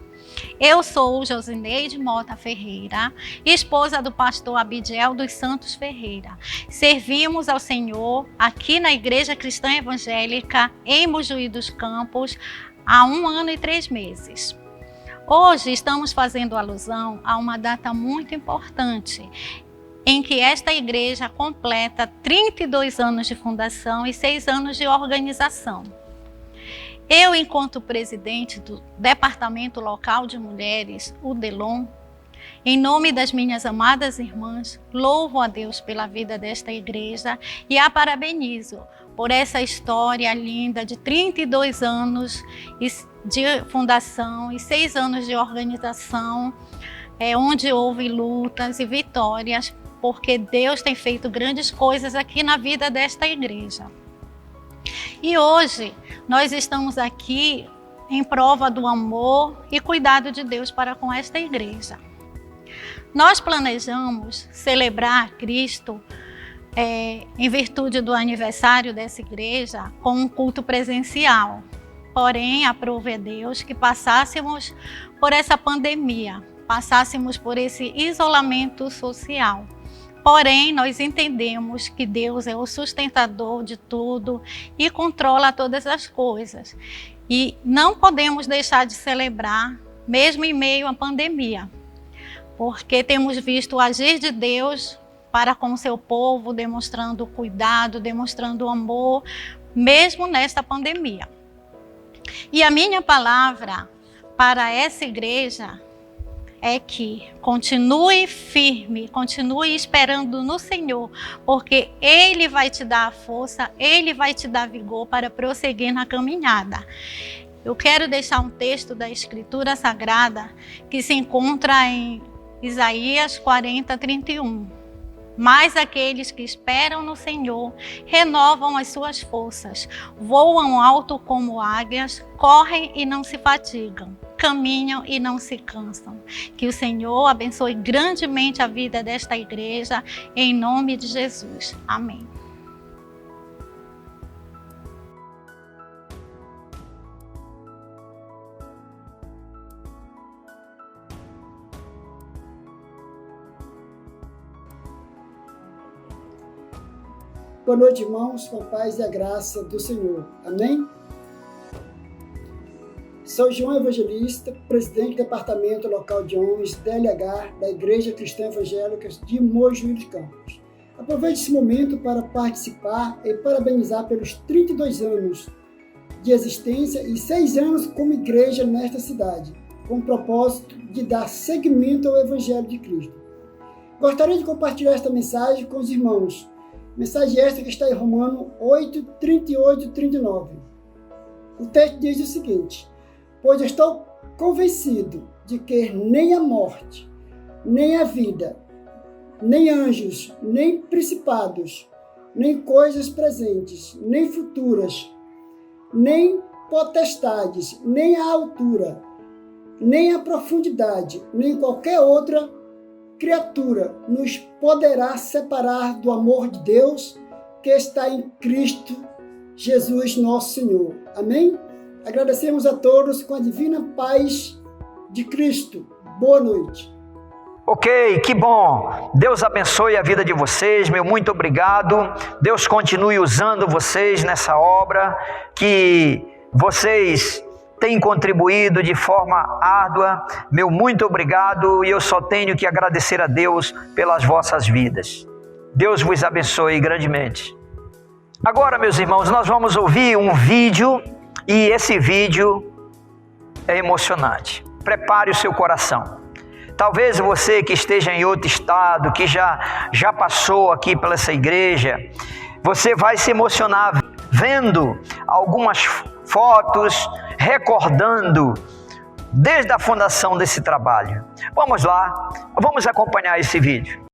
Eu sou Josineide Mota Ferreira, esposa do pastor Abidiel dos Santos Ferreira. Servimos ao Senhor aqui na Igreja Cristã Evangélica em Mojuí dos Campos há 1 ano e 3 meses. Hoje estamos fazendo alusão a uma data muito importante, em que esta igreja completa 32 anos de fundação e 6 anos de organização. Eu, enquanto presidente do Departamento Local de Mulheres, o DELOM, em nome das minhas amadas irmãs, louvo a Deus pela vida desta igreja e a parabenizo por essa história linda de 32 anos de fundação e 6 anos de organização, onde houve lutas e vitórias, porque Deus tem feito grandes coisas aqui na vida desta igreja. E hoje nós estamos aqui em prova do amor e cuidado de Deus para com esta igreja. Nós planejamos celebrar Cristo em virtude do aniversário dessa igreja com um culto presencial. Porém, aprove a Deus que passássemos por essa pandemia, passássemos por esse isolamento social. Porém, nós entendemos que Deus é o sustentador de tudo e controla todas as coisas. E não podemos deixar de celebrar, mesmo em meio à pandemia, porque temos visto o agir de Deus para com o seu povo, demonstrando cuidado, demonstrando amor, mesmo nesta pandemia. E a minha palavra para essa igreja é que continue firme, continue esperando no Senhor, porque Ele vai te dar a força, Ele vai te dar vigor para prosseguir na caminhada. Eu quero deixar um texto da Escritura Sagrada que se encontra em Isaías 40:31. Mas aqueles que esperam no Senhor renovam as suas forças, voam alto como águias, correm e não se fatigam, caminham e não se cansam. Que o Senhor abençoe grandemente a vida desta igreja, em nome de Jesus. Amém. Boa noite, irmãos, com a paz e a graça do Senhor. Amém? Sou João Evangelista, presidente do Departamento Local de Homens, DLH, da Igreja Cristã Evangélica de Mojuí dos Campos. Aproveito esse momento para participar e parabenizar pelos 32 anos de existência e 6 anos como igreja nesta cidade, com o propósito de dar seguimento ao Evangelho de Cristo. Gostaria de compartilhar esta mensagem com os irmãos. Mensagem esta que está em Romanos 8, 38 e 39. O texto diz o seguinte: pois estou convencido de que nem a morte, nem a vida, nem anjos, nem principados, nem coisas presentes, nem futuras, nem potestades, nem a altura, nem a profundidade, nem qualquer outra criatura nos poderá separar do amor de Deus que está em Cristo Jesus nosso Senhor. Amém? Agradecemos a todos com a divina paz de Cristo. Boa noite. Ok, que bom. Deus abençoe a vida de vocês, meu muito obrigado. Deus continue usando vocês nessa obra, que vocês têm contribuído de forma árdua. Meu muito obrigado, e eu só tenho que agradecer a Deus pelas vossas vidas. Deus vos abençoe grandemente. Agora, meus irmãos, nós vamos ouvir um vídeo, e esse vídeo é emocionante. Prepare o seu coração. Talvez você que esteja em outro estado, que já passou aqui pela essa igreja, você vai se emocionar vendo algumas fotos, recordando desde a fundação desse trabalho. Vamos lá, vamos acompanhar esse vídeo.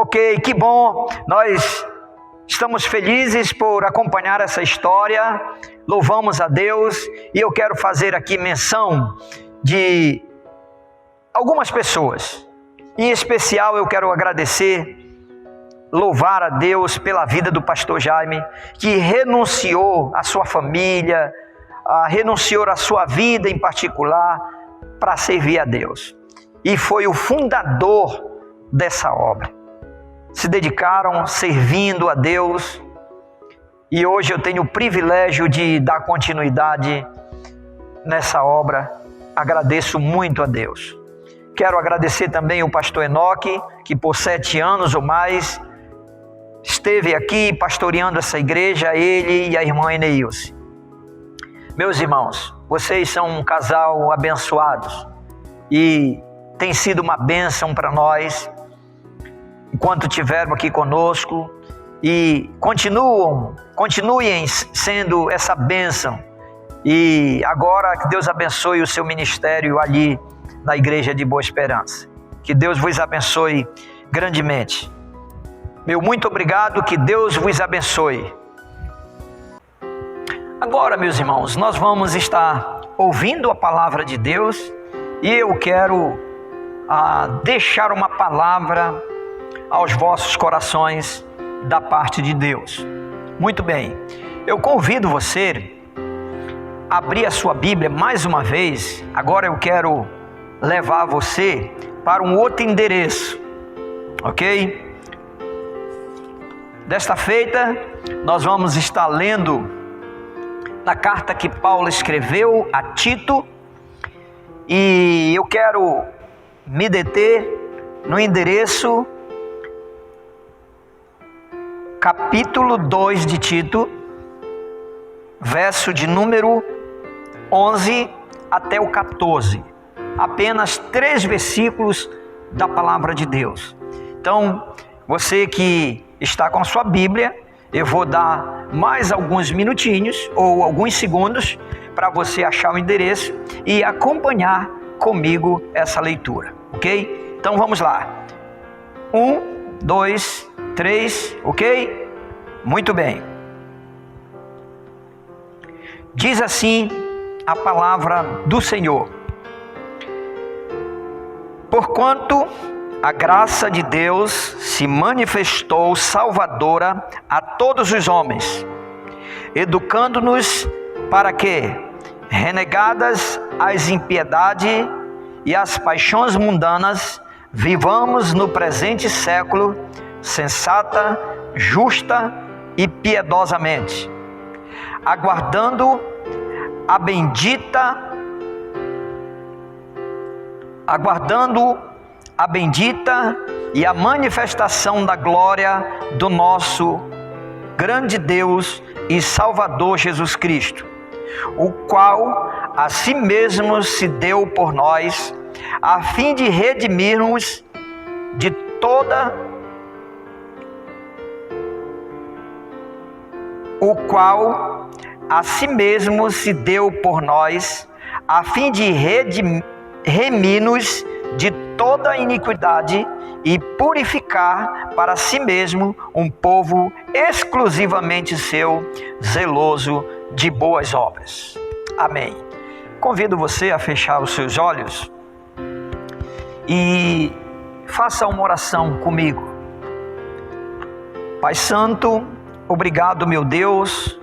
Ok, que bom, nós estamos felizes por acompanhar essa história, louvamos a Deus, e eu quero fazer aqui menção de algumas pessoas. Em especial eu quero agradecer, louvar a Deus pela vida do pastor Jaime, que renunciou à sua família, renunciou à sua vida em particular para servir a Deus. E foi o fundador dessa obra. Se dedicaram servindo a Deus, e hoje eu tenho o privilégio de dar continuidade nessa obra. Agradeço muito a Deus. Quero agradecer também o pastor Enoque, que por 7 anos ou mais esteve aqui pastoreando essa igreja, ele e a irmã Eneilce. Meus irmãos, vocês são um casal abençoados e tem sido uma bênção para nós enquanto estiveram aqui conosco, e continuem sendo essa bênção. E agora que Deus abençoe o seu ministério ali na Igreja de Boa Esperança. Que Deus vos abençoe grandemente. Meu muito obrigado, que Deus vos abençoe. Agora, meus irmãos, nós vamos estar ouvindo a palavra de Deus, e eu quero deixar uma palavra aos vossos corações da parte de Deus. Muito bem, eu convido você a abrir a sua Bíblia mais uma vez. Agora eu quero levar você para um outro endereço, ok? Desta feita, nós vamos estar lendo na carta que Paulo escreveu a Tito, e eu quero me deter no endereço capítulo 2 de Tito, verso de número 11 até o 14. Apenas 3 versículos da palavra de Deus. Então, você que está com a sua Bíblia, eu vou dar mais alguns minutinhos ou alguns segundos para você achar o endereço e acompanhar comigo essa leitura, ok? Então vamos lá. 1, 2, 3, ok? Muito bem. Diz assim a palavra do Senhor: porquanto a graça de Deus se manifestou salvadora a todos os homens, educando-nos para que, renegadas as impiedades e as paixões mundanas, vivamos no presente século sensata, justa e piedosamente, aguardando a bendita e a manifestação da glória do nosso grande Deus e Salvador Jesus Cristo, o qual a si mesmo se deu por nós, a fim de redimirmos de toda iniquidade e purificar para si mesmo um povo exclusivamente seu, zeloso de boas obras. Amém. Convido você a fechar os seus olhos e faça uma oração comigo. Pai Santo, obrigado, meu Deus,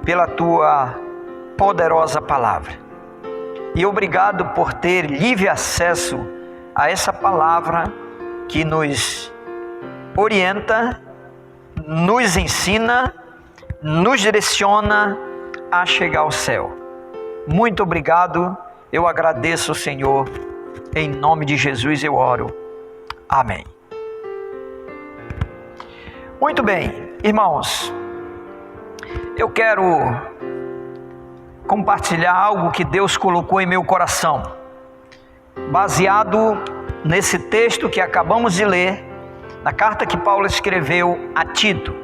pela tua poderosa palavra. E obrigado por ter livre acesso a essa palavra que nos orienta, nos ensina, nos direciona a chegar ao céu. Muito obrigado, eu agradeço, Senhor, em nome de Jesus eu oro. Amém. Muito bem, irmãos, eu quero compartilhar algo que Deus colocou em meu coração, baseado nesse texto que acabamos de ler, na carta que Paulo escreveu a Tito.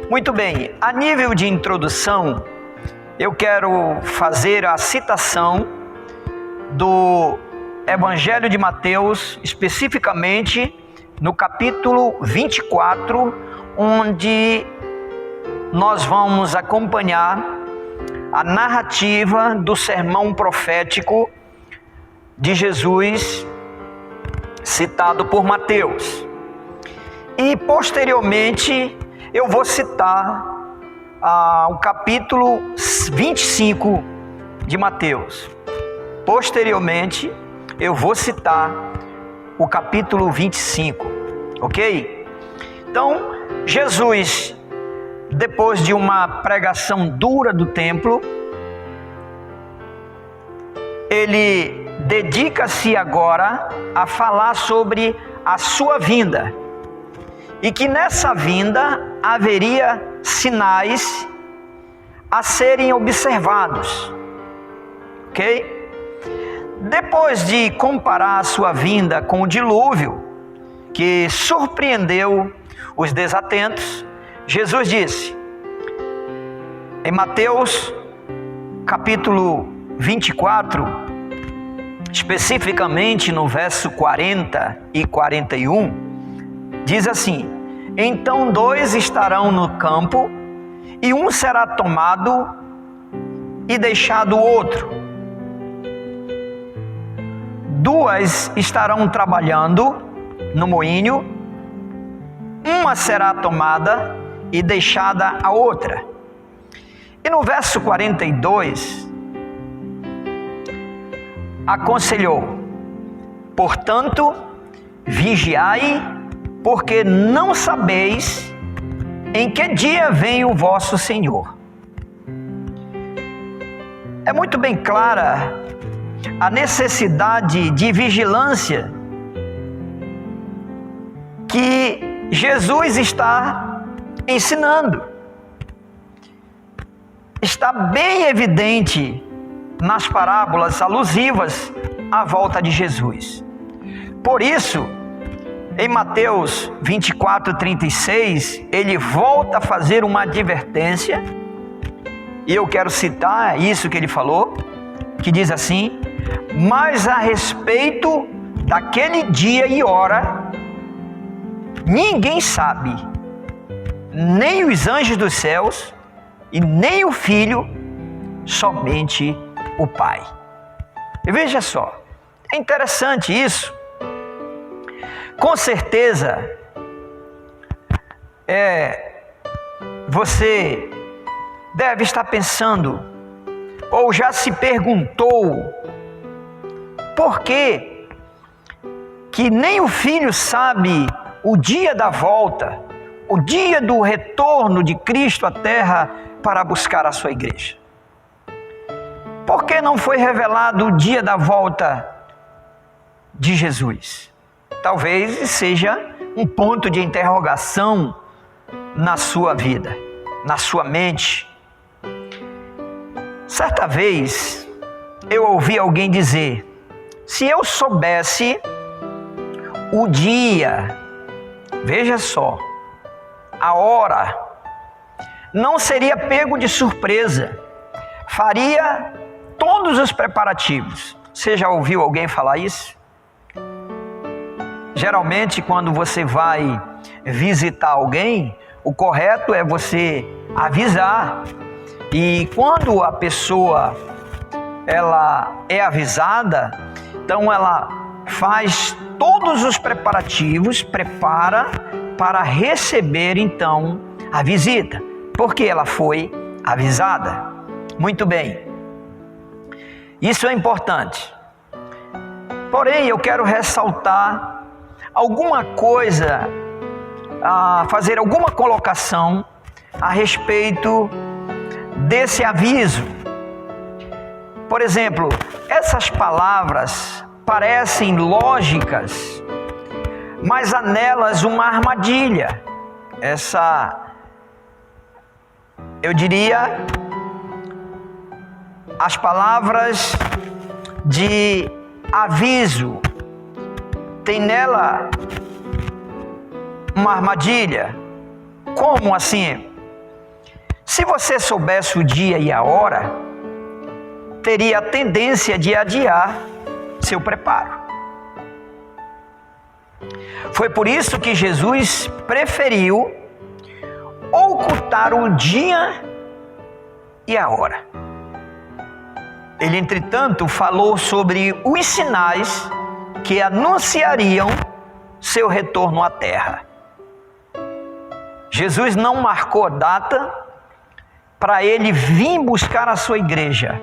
Muito bem, a nível de introdução, eu quero fazer a citação do Evangelho de Mateus, especificamente no capítulo 24, onde nós vamos acompanhar a narrativa do sermão profético de Jesus, citado por Mateus. E posteriormente eu vou citar o capítulo 25 de Mateus. Posteriormente eu vou citar o capítulo 25, ok? Então, Jesus, depois de uma pregação dura do templo, ele dedica-se agora a falar sobre a sua vinda. E que nessa vinda haveria sinais a serem observados. Ok? Depois de comparar a sua vinda com o dilúvio, que surpreendeu os desatentos, Jesus disse, em Mateus capítulo 24, especificamente no verso 40 e 41, diz assim: então 2 estarão no campo, e um será tomado e deixado o outro. 2 estarão trabalhando no moinho, uma será tomada e deixada a outra. E no verso 42, aconselhou: portanto, vigiai, porque não sabeis em que dia vem o vosso Senhor. É muito bem clara a necessidade de vigilância que Jesus está ensinando. Está bem evidente nas parábolas alusivas à volta de Jesus. Por isso, em Mateus 24:36, ele volta a fazer uma advertência, e eu quero citar isso que ele falou, que diz assim: mas a respeito daquele dia e hora, ninguém sabe, nem os anjos dos céus, e nem o Filho, somente o Pai. E veja só, é interessante isso. Com certeza, você deve estar pensando, ou já se perguntou, por que nem o Filho sabe o dia da volta, o dia do retorno de Cristo à terra para buscar a sua igreja? Por que não foi revelado o dia da volta de Jesus? Talvez seja um ponto de interrogação na sua vida, na sua mente. Certa vez, eu ouvi alguém dizer: se eu soubesse o dia, veja só, a hora, não seria pego de surpresa, faria todos os preparativos. Você já ouviu alguém falar isso? Geralmente, quando você vai visitar alguém, o correto é você avisar. E quando a pessoa ela é avisada, então ela faz todos os preparativos, prepara para receber então a visita, porque ela foi avisada. Muito bem. Isso é importante. Porém, eu quero ressaltar alguma coisa, fazer alguma colocação a respeito desse aviso. Por exemplo, essas palavras parecem lógicas, mas há nelas uma armadilha. Eu diria, as palavras de aviso, tem nela uma armadilha. Como assim? Se você soubesse o dia e a hora, teria a tendência de adiar seu preparo. Foi por isso que Jesus preferiu ocultar o dia e a hora. Ele, entretanto, falou sobre os sinais que anunciariam seu retorno à terra. Jesus não marcou data para ele vir buscar a sua igreja.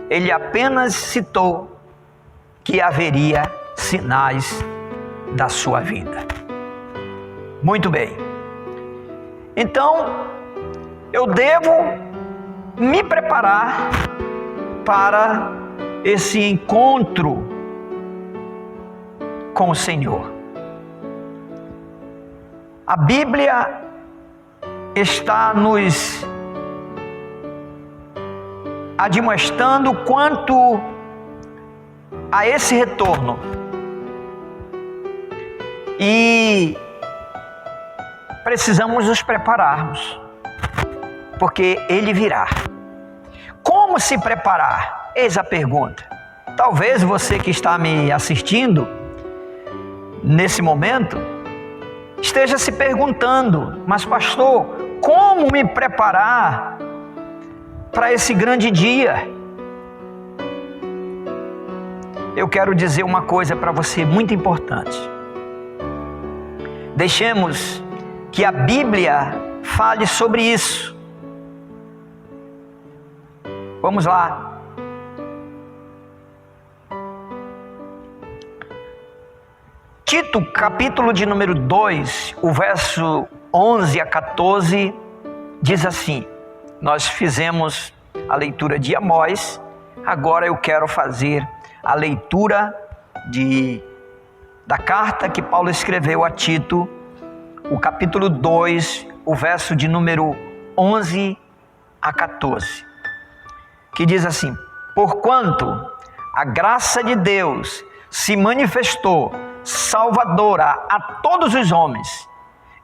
Ele apenas citou que haveria sinais da sua vida. Muito bem. Então, eu devo me preparar para esse encontro com o Senhor. A Bíblia está nos admoestando quanto a esse retorno. E precisamos nos prepararmos, porque Ele virá. Como se preparar? Eis a pergunta. Talvez você que está me assistindo nesse momento esteja se perguntando: mas pastor, como me preparar para esse grande dia? Eu quero dizer uma coisa para você muito importante. Deixemos que a Bíblia fale sobre isso. Vamos lá. Tito, capítulo de número 2, o verso 11 a 14, diz assim: nós fizemos a leitura de Amós, agora eu quero fazer a leitura da carta que Paulo escreveu a Tito, o capítulo 2, o verso de número 11 a 14, que diz assim: porquanto a graça de Deus se manifestou salvadora a todos os homens,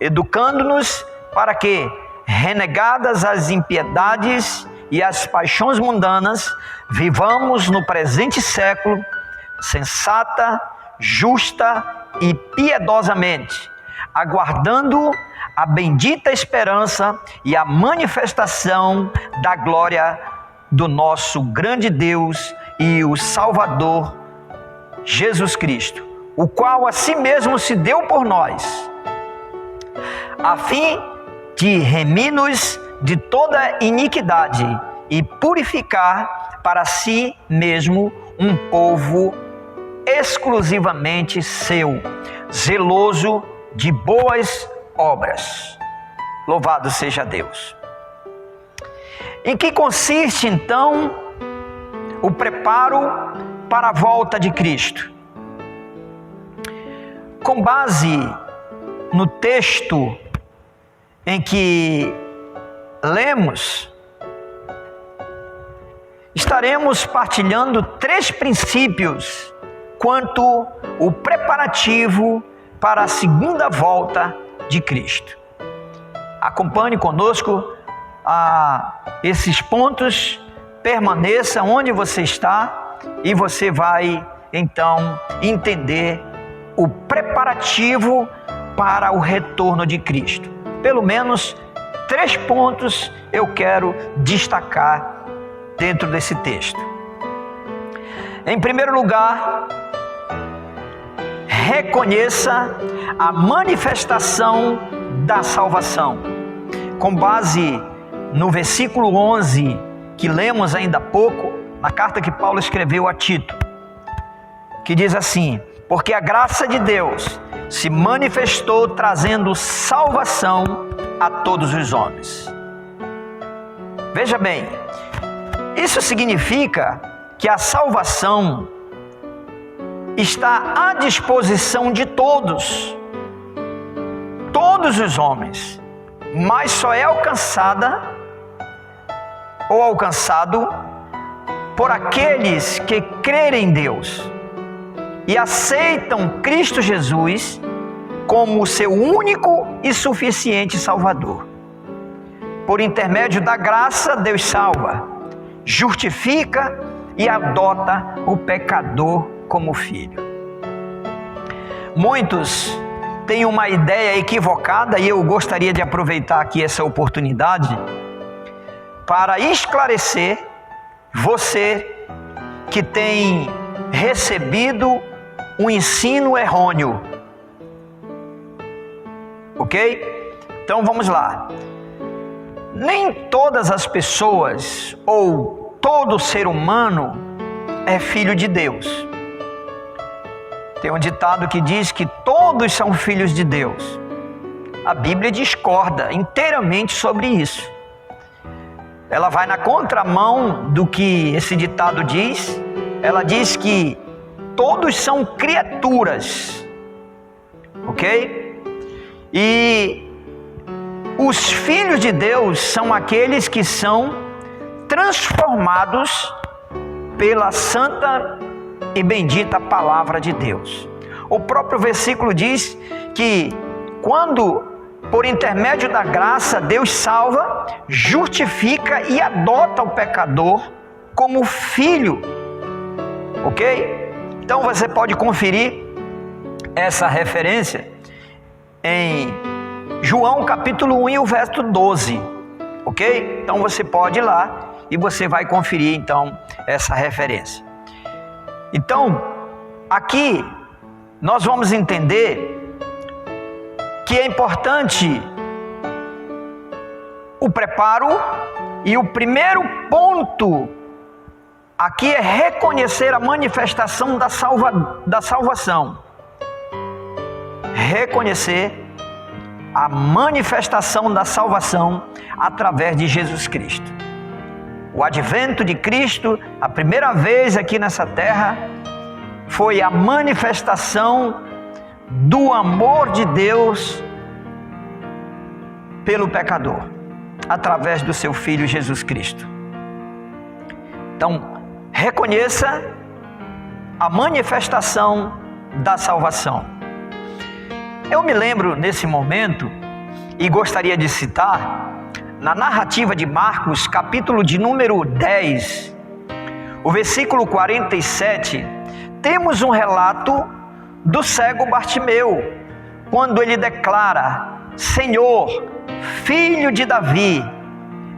educando-nos para que, renegadas as impiedades e as paixões mundanas, vivamos no presente século sensata, justa e piedosamente, aguardando a bendita esperança e a manifestação da glória do nosso grande Deus e o Salvador Jesus Cristo, o qual a si mesmo se deu por nós, a fim de remir-nos de toda iniquidade e purificar para si mesmo um povo exclusivamente seu, zeloso de boas obras. Louvado seja Deus. Em que consiste então o preparo para a volta de Cristo? Com base no texto em que lemos, estaremos partilhando 3 princípios quanto o preparativo para a segunda volta de Cristo. Acompanhe conosco esses pontos, permaneça onde você está e você vai então entender o preparativo para o retorno de Cristo. Pelo menos 3 pontos eu quero destacar dentro desse texto. Em primeiro lugar, reconheça a manifestação da salvação. Com base no versículo 11 que lemos ainda há pouco, na carta que Paulo escreveu a Tito, que diz assim: porque a graça de Deus se manifestou trazendo salvação a todos os homens. Veja bem, isso significa que a salvação está à disposição de todos os homens, mas só é alcançada ou alcançado por aqueles que crerem em Deus e aceitam Cristo Jesus como o seu único e suficiente Salvador. Por intermédio da graça, Deus salva, justifica e adota o pecador como filho. Muitos tem uma ideia equivocada, e eu gostaria de aproveitar aqui essa oportunidade para esclarecer você que tem recebido um ensino errôneo. Ok? Então vamos lá. Nem todas as pessoas ou todo ser humano é filho de Deus. Tem um ditado que diz que todos são filhos de Deus. A Bíblia discorda inteiramente sobre isso. Ela vai na contramão do que esse ditado diz. Ela diz que todos são criaturas, ok? E os filhos de Deus são aqueles que são transformados pela santa e bendita palavra de Deus. O próprio versículo diz que quando, por intermédio da graça, Deus salva, justifica e adota o pecador como filho, ok? Então você pode conferir essa referência em João capítulo 1 e o verso 12, ok? Então você pode ir lá e você vai conferir então essa referência. Então, aqui nós vamos entender que é importante o preparo, e o primeiro ponto aqui é reconhecer a manifestação da salvação. Reconhecer a manifestação da salvação através de Jesus Cristo. O advento de Cristo, a primeira vez aqui nessa terra, foi a manifestação do amor de Deus pelo pecador, através do seu Filho Jesus Cristo. Então, reconheça a manifestação da salvação. Eu me lembro nesse momento, e gostaria de citar, na narrativa de Marcos, capítulo de número 10, o versículo 47, temos um relato do cego Bartimeu, quando ele declara: Senhor, Filho de Davi.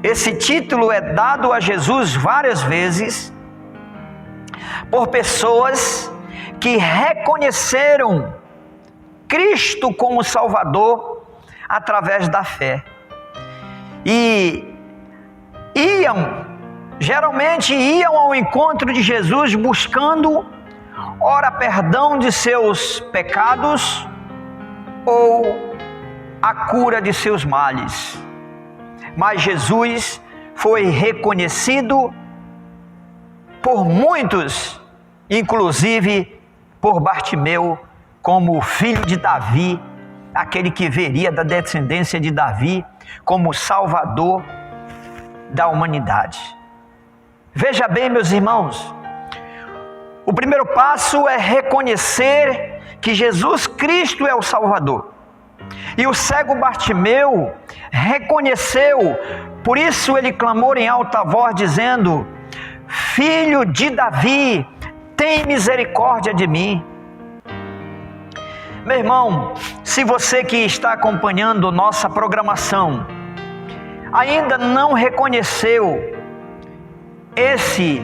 Esse título é dado a Jesus várias vezes por pessoas que reconheceram Cristo como Salvador através da fé. E geralmente iam ao encontro de Jesus buscando, ora, perdão de seus pecados ou a cura de seus males. Mas Jesus foi reconhecido por muitos, inclusive por Bartimeu, como o filho de Davi, aquele que viria da descendência de Davi, como Salvador da humanidade. Veja bem, meus irmãos, o primeiro passo é reconhecer que Jesus Cristo é o Salvador. E o cego Bartimeu reconheceu, por isso ele clamou em alta voz dizendo: Filho de Davi, tem misericórdia de mim. Meu irmão, se você que está acompanhando nossa programação ainda não reconheceu esse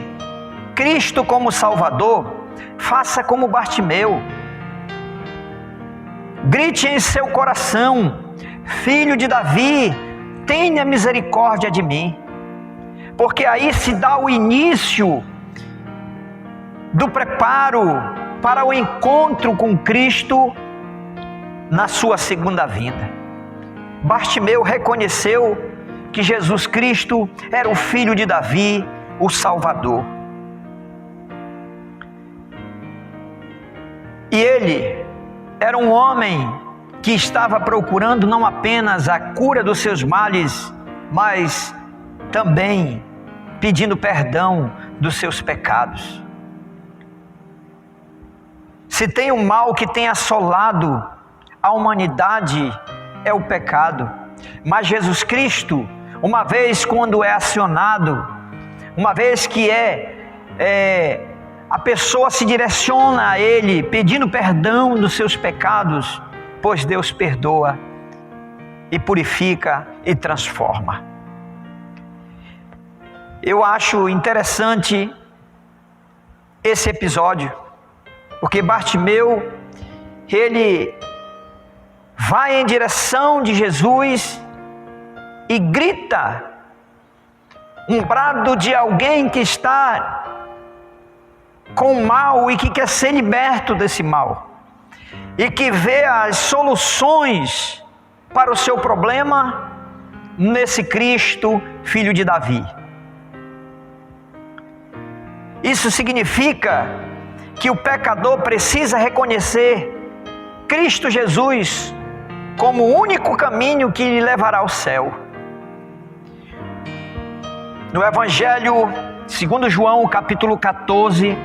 Cristo como Salvador, faça como Bartimeu. Grite em seu coração: Filho de Davi, tenha misericórdia de mim. Porque aí se dá o início do preparo para o encontro com Cristo na sua segunda vinda. Bartimeu reconheceu que Jesus Cristo era o Filho de Davi, o Salvador. E ele era um homem que estava procurando não apenas a cura dos seus males, mas também pedindo perdão dos seus pecados. Se tem um mal que tem assolado a humanidade, é o pecado. Mas Jesus Cristo, uma vez quando é acionado, uma vez que a pessoa se direciona a Ele pedindo perdão dos seus pecados, depois Deus perdoa e purifica e transforma. Eu acho interessante esse episódio, porque Bartimeu, ele vai em direção de Jesus e grita um brado de alguém que está com mal e que quer ser liberto desse mal, e que vê as soluções para o seu problema nesse Cristo, filho de Davi. Isso significa que o pecador precisa reconhecer Cristo Jesus como o único caminho que lhe levará ao céu. No Evangelho segundo João, capítulo 14,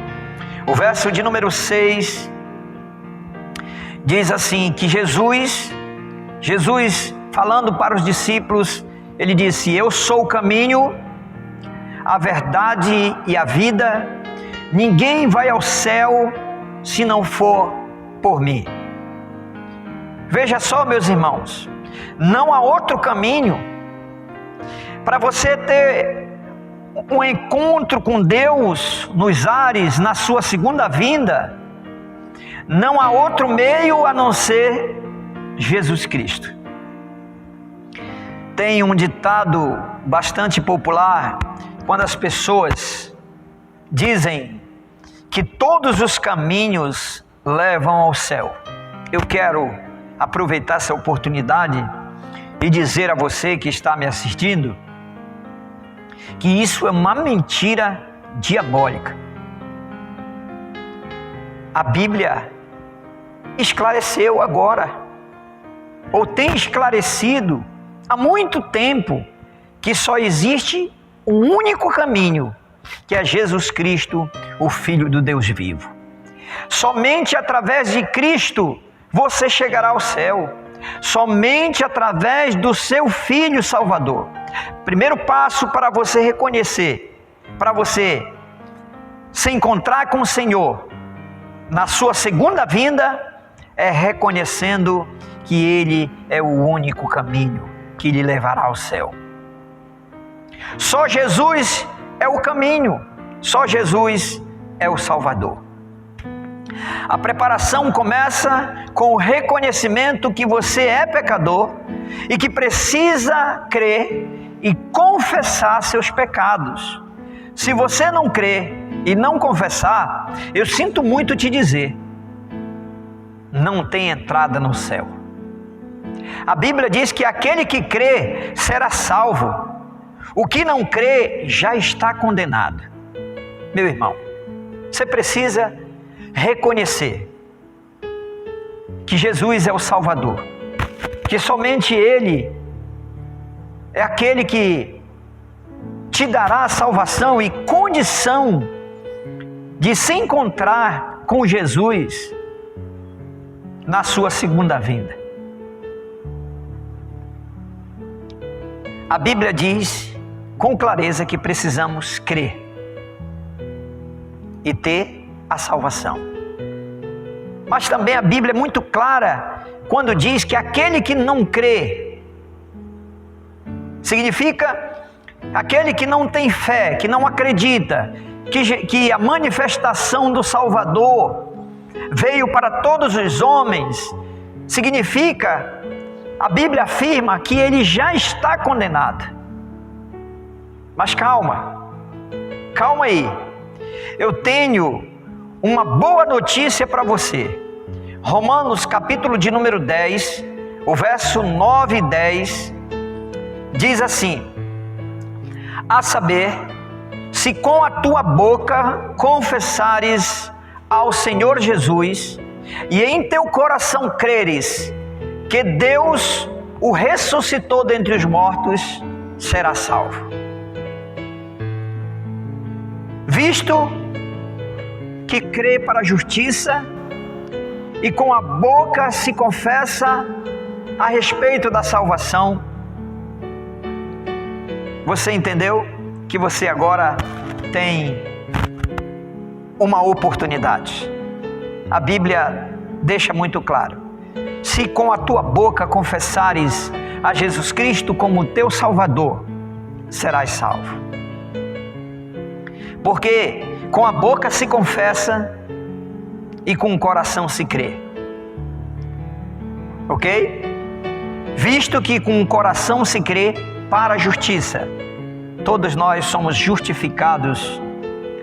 o verso de número 6, diz assim, que Jesus falando para os discípulos, ele disse: eu sou o caminho, a verdade e a vida, ninguém vai ao céu se não for por mim. Veja só, meus irmãos, não há outro caminho para você ter um encontro com Deus nos ares, na sua segunda vinda. Não há outro meio a não ser Jesus Cristo. Tem um ditado bastante popular, quando as pessoas dizem que todos os caminhos levam ao céu. Eu quero aproveitar essa oportunidade e dizer a você que está me assistindo que isso é uma mentira diabólica. A Bíblia esclareceu agora, ou tem esclarecido há muito tempo, que só existe um único caminho, que é Jesus Cristo, o Filho do Deus vivo. Somente através de Cristo você chegará ao céu. Somente através do seu Filho Salvador. Primeiro passo para você reconhecer, para você se encontrar com o Senhor na sua segunda vinda, é reconhecendo que Ele é o único caminho que lhe levará ao céu. Só Jesus é o caminho, só Jesus é o Salvador. A preparação começa com o reconhecimento que você é pecador e que precisa crer e confessar seus pecados. Se você não crer e não confessar, eu sinto muito te dizer, não tem entrada no céu. A Bíblia diz que aquele que crê será salvo. O que não crê já está condenado. Meu irmão, você precisa reconhecer que Jesus é o Salvador, que somente Ele é aquele que te dará a salvação e condição de se encontrar com Jesus na sua segunda vinda. A Bíblia diz com clareza que precisamos crer e ter a salvação. Mas também a Bíblia é muito clara quando diz que aquele que não crê, significa aquele que não tem fé, que não acredita que a manifestação do Salvador veio para todos os homens, significa, a Bíblia afirma que ele já está condenado. Mas calma aí, eu tenho uma boa notícia para você. Romanos capítulo de número 10, o verso 9 e 10, diz assim: a saber, se com a tua boca confessares ao Senhor Jesus e em teu coração creres que Deus o ressuscitou dentre os mortos, será salvo. Visto que crê para a justiça e com a boca se confessa a respeito da salvação, você entendeu que você agora tem uma oportunidade. A Bíblia deixa muito claro se com a tua boca confessares a Jesus Cristo como teu Salvador, serás salvo. Porque com a boca se confessa e com o coração se crê. Ok? Visto que com o coração se crê para a justiça, todos nós somos justificados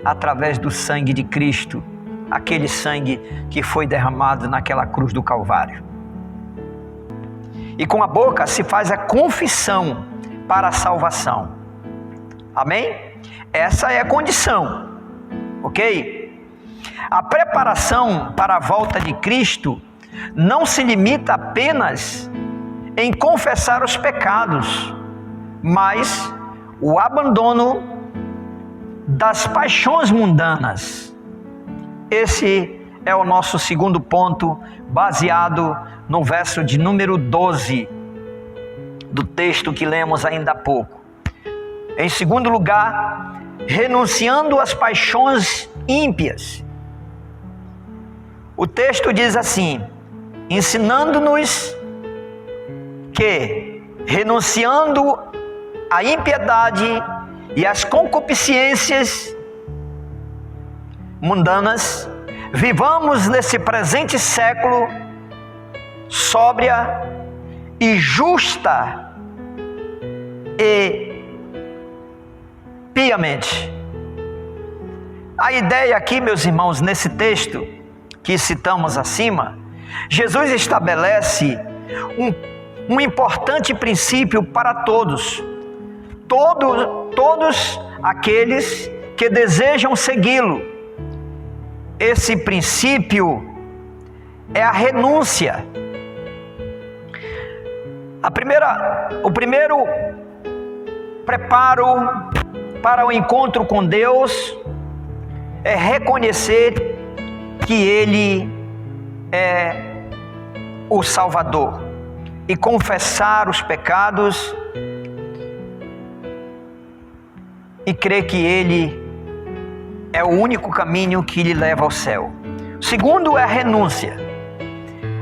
através do sangue de Cristo, aquele sangue que foi derramado naquela cruz do Calvário. E com a boca se faz a confissão para a salvação. Amém? Essa é a condição, ok? A preparação para a volta de Cristo não se limita apenas em confessar os pecados, mas o abandono das paixões mundanas. Esse é o nosso segundo ponto, baseado no verso de número 12 do texto que lemos ainda há pouco. Em segundo lugar, renunciando às paixões ímpias. O texto diz assim, ensinando-nos que, renunciando à impiedade e às concupiscências mundanas, vivamos nesse presente século sóbria e justa e piamente. A ideia aqui, meus irmãos, nesse texto que citamos acima, Jesus estabelece um importante princípio para todos aqueles que desejam segui-lo. Esse princípio é a renúncia. O primeiro preparo para o encontro com Deus é reconhecer que Ele é o Salvador e confessar os pecados e crer que Ele é o único caminho que lhe leva ao céu. O segundo é a renúncia.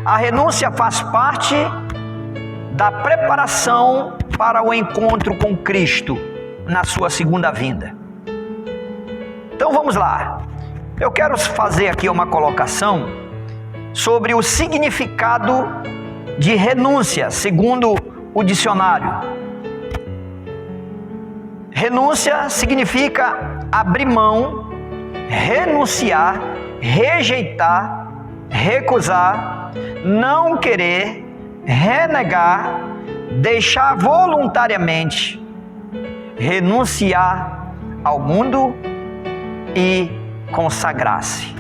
A renúncia faz parte da preparação para o encontro com Cristo na sua segunda vinda. Então vamos lá. Eu quero fazer aqui uma colocação sobre o significado de renúncia, segundo o dicionário. Renúncia significa abrir mão, renunciar, rejeitar, recusar, não querer, renegar, deixar voluntariamente, renunciar ao mundo e consagrar-se.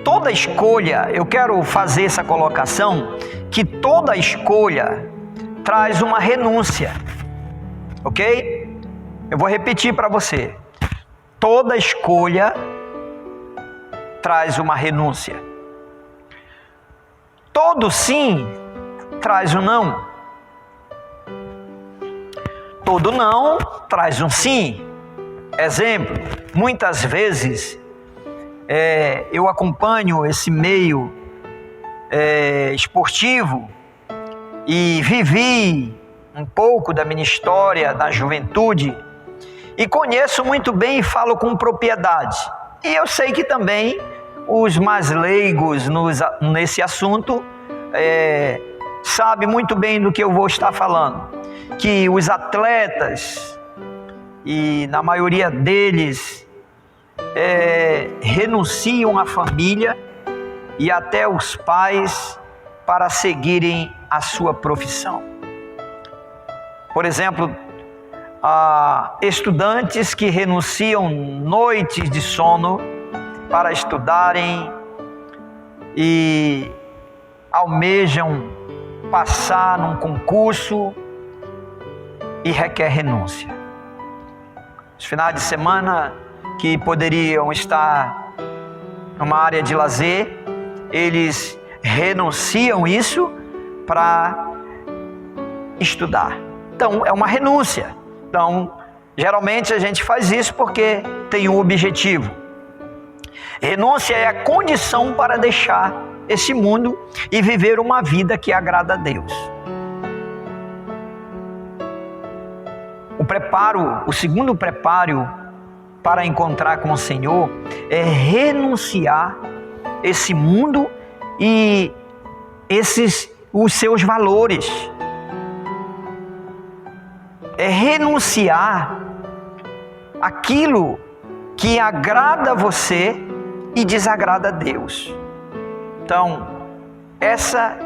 Toda escolha, eu quero fazer essa colocação, que toda escolha traz uma renúncia, ok? Eu vou repetir para você. Toda escolha traz uma renúncia. Todo sim traz um não. Todo não traz um sim. Exemplo, muitas vezes eu acompanho esse meio esportivo e vivi um pouco da minha história da juventude e conheço muito bem e falo com propriedade. E eu sei que também os mais leigos nesse assunto sabem muito bem do que eu vou estar falando. Que os atletas, e na maioria deles, renunciam à família e até os pais para seguirem a sua profissão. Por exemplo, estudantes que renunciam noites de sono para estudarem e almejam passar num concurso e requer renúncia. Os finais de semana que poderiam estar numa área de lazer, eles renunciam isso para estudar. Então, é uma renúncia. Então, geralmente a gente faz isso porque tem um objetivo. Renúncia é a condição para deixar esse mundo e viver uma vida que agrada a Deus. O segundo preparo para encontrar com o Senhor é renunciar esse mundo e os seus valores. É renunciar aquilo que agrada a você e desagrada a Deus. Então, essa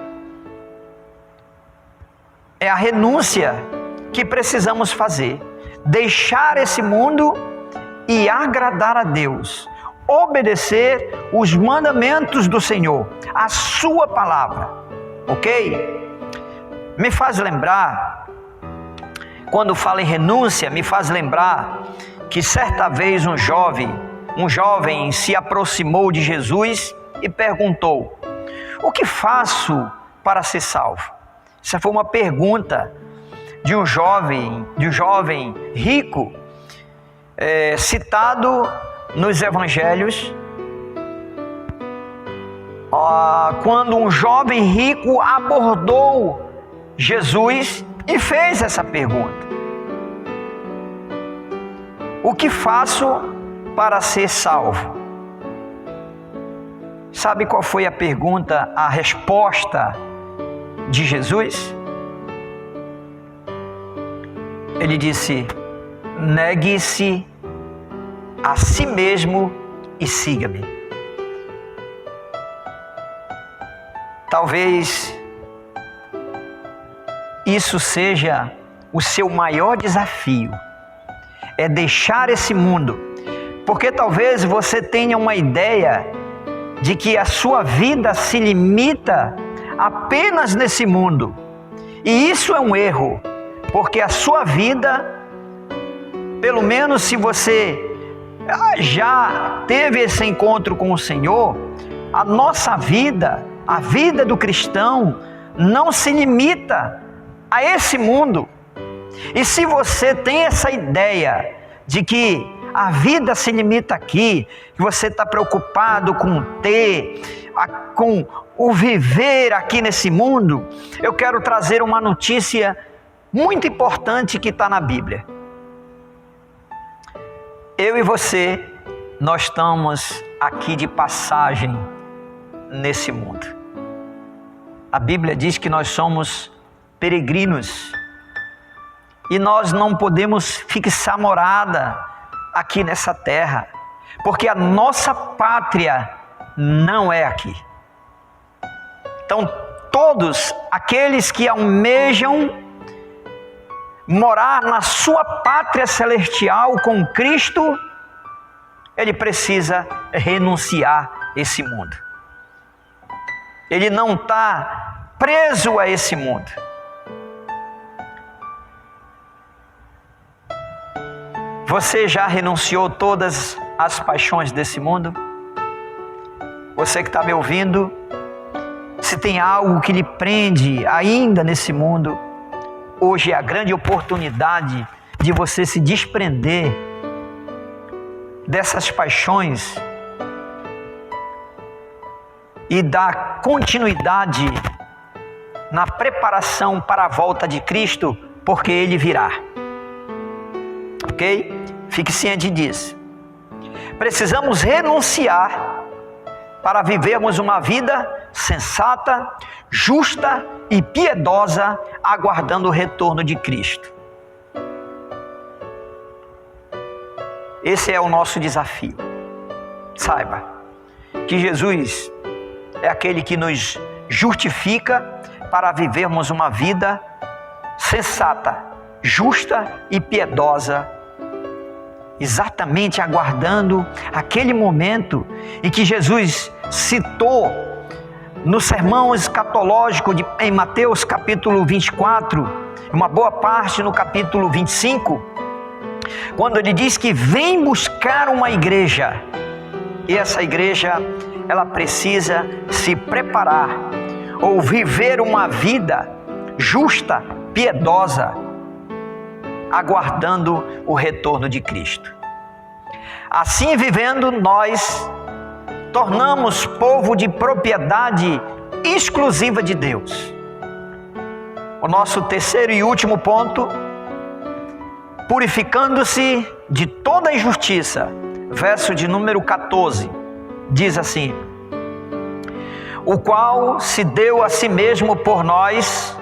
é a renúncia que precisamos fazer. Deixar esse mundo e agradar a Deus. Obedecer os mandamentos do Senhor, a sua palavra. Ok? Me faz lembrar, quando falo em renúncia, me faz lembrar que certa vez um jovem se aproximou de Jesus e perguntou: o que faço para ser salvo? Essa foi uma pergunta de um jovem rico, citado nos evangelhos, quando um jovem rico abordou Jesus e fez essa pergunta: o que faço para ser salvo? Sabe qual foi a pergunta, a resposta de Jesus? Ele disse: negue-se a si mesmo e siga-me. Talvez isso seja o seu maior desafio, é deixar esse mundo, porque talvez você tenha uma ideia de que a sua vida se limita apenas nesse mundo, e isso é um erro, porque a sua vida, pelo menos se você já teve esse encontro com o Senhor, a nossa vida, a vida do cristão, não se limita a esse mundo. E se você tem essa ideia de que a vida se limita aqui, que você está preocupado com com o viver aqui nesse mundo, eu quero trazer uma notícia muito importante que está na Bíblia. Eu e você, nós estamos aqui de passagem nesse mundo. A Bíblia diz que nós somos peregrinos e nós não podemos fixar morada aqui nessa terra, porque a nossa pátria não é aqui. Então, todos aqueles que almejam morar na sua pátria celestial com Cristo, ele precisa renunciar a esse mundo. Ele não está preso a esse mundo. Você já renunciou todas as paixões desse mundo? Você que está me ouvindo, se tem algo que lhe prende ainda nesse mundo, hoje é a grande oportunidade de você se desprender dessas paixões e dar continuidade na preparação para a volta de Cristo, porque Ele virá. Ok? Fique ciente disso. Precisamos renunciar para vivermos uma vida sensata, justa e piedosa, aguardando o retorno de Cristo. Esse é o nosso desafio. Saiba que Jesus é aquele que nos justifica para vivermos uma vida sensata, justa e piedosa, exatamente aguardando aquele momento em que Jesus citou no sermão escatológico em Mateus capítulo 24, uma boa parte no capítulo 25, quando ele diz que vem buscar uma igreja, e essa igreja, ela precisa se preparar, ou viver uma vida justa, piedosa, aguardando o retorno de Cristo. Assim vivendo, nós tornamos povo de propriedade exclusiva de Deus. O nosso terceiro e último ponto: purificando-se de toda injustiça. Verso de número 14, diz assim: o qual se deu a si mesmo por nós,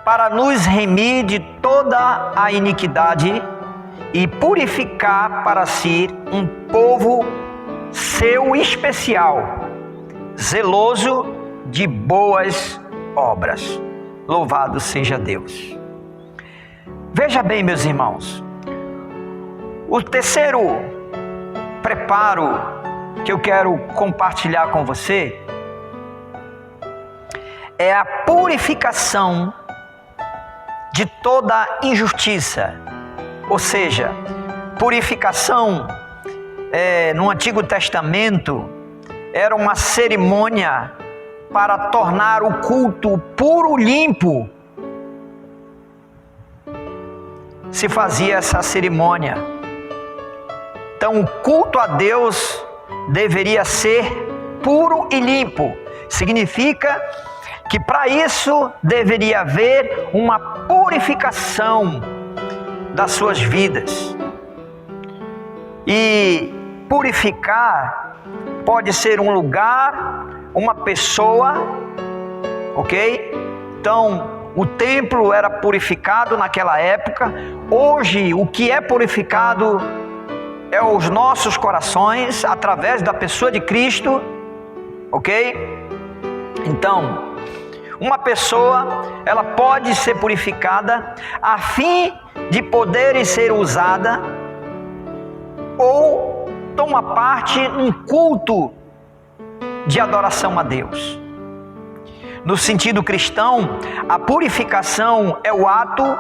para nos remir de toda a iniquidade e purificar para si um povo seu especial, zeloso de boas obras. Louvado seja Deus. Veja bem, meus irmãos, o terceiro preparo que eu quero compartilhar com você é a purificação de toda injustiça. Ou seja, purificação no Antigo Testamento era uma cerimônia para tornar o culto puro, limpo. Se fazia essa cerimônia. Então, o culto a Deus deveria ser puro e limpo. Significa que para isso deveria haver uma purificação das suas vidas. E purificar pode ser um lugar, uma pessoa, ok? Então, o templo era purificado naquela época. Hoje, o que é purificado é os nossos corações, através da pessoa de Cristo, ok? Então, uma pessoa, ela pode ser purificada a fim de poder ser usada ou toma parte num culto de adoração a Deus. No sentido cristão, a purificação é o ato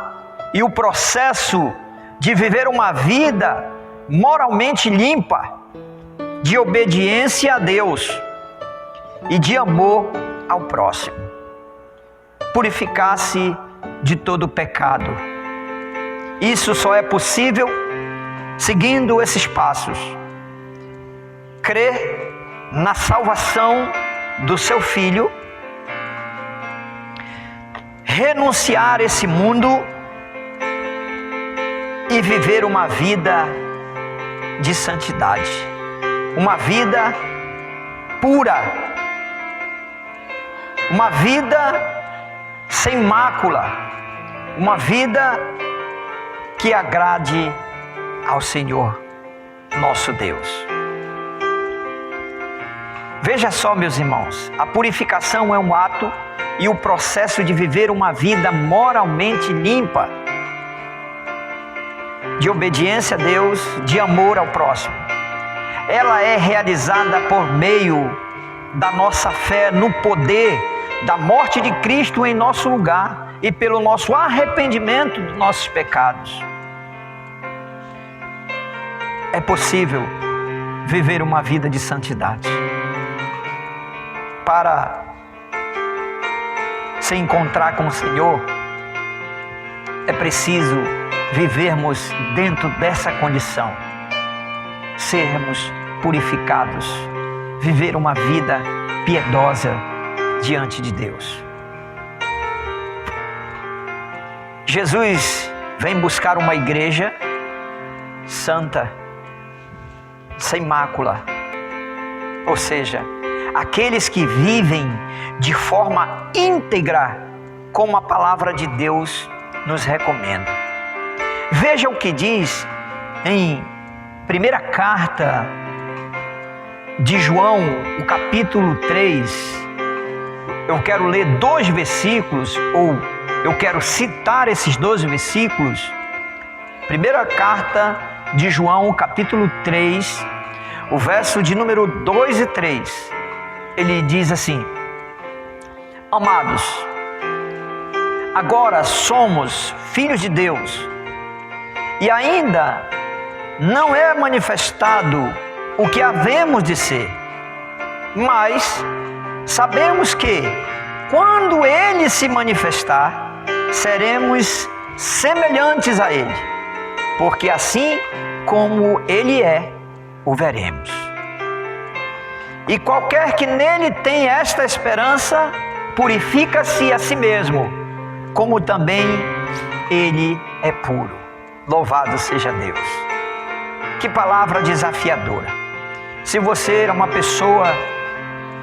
e o processo de viver uma vida moralmente limpa, de obediência a Deus e de amor ao próximo. Purificar-se de todo pecado. Isso só é possível seguindo esses passos. Crer na salvação do seu filho, renunciar a esse mundo e viver uma vida de santidade, uma vida pura, uma vida sem mácula, uma vida que agrade ao Senhor nosso Deus. Veja só, meus irmãos, a purificação é um ato e o processo de viver uma vida moralmente limpa, de obediência a Deus, de amor ao próximo. Ela é realizada por meio da nossa fé no poder da morte de Cristo em nosso lugar e pelo nosso arrependimento dos nossos pecados. É possível viver uma vida de santidade. Para se encontrar com o Senhor, é preciso vivermos dentro dessa condição, sermos purificados, viver uma vida piedosa diante de Deus. Jesus vem buscar uma igreja santa, sem mácula, ou seja, aqueles que vivem de forma íntegra, como a palavra de Deus nos recomenda. Veja o que diz em primeira carta de João, o capítulo 3. Eu quero ler 2 versículos, ou eu quero citar esses 2 versículos. Primeira carta de João, capítulo 3, o verso de número 2 e 3. Ele diz assim: amados, agora somos filhos de Deus, e ainda não é manifestado o que havemos de ser, mas sabemos que, quando Ele se manifestar, seremos semelhantes a Ele, porque assim como Ele é, o veremos. E qualquer que nele tem esta esperança, purifica-se a si mesmo, como também ele é puro. Louvado seja Deus. Que palavra desafiadora. Se você é uma pessoa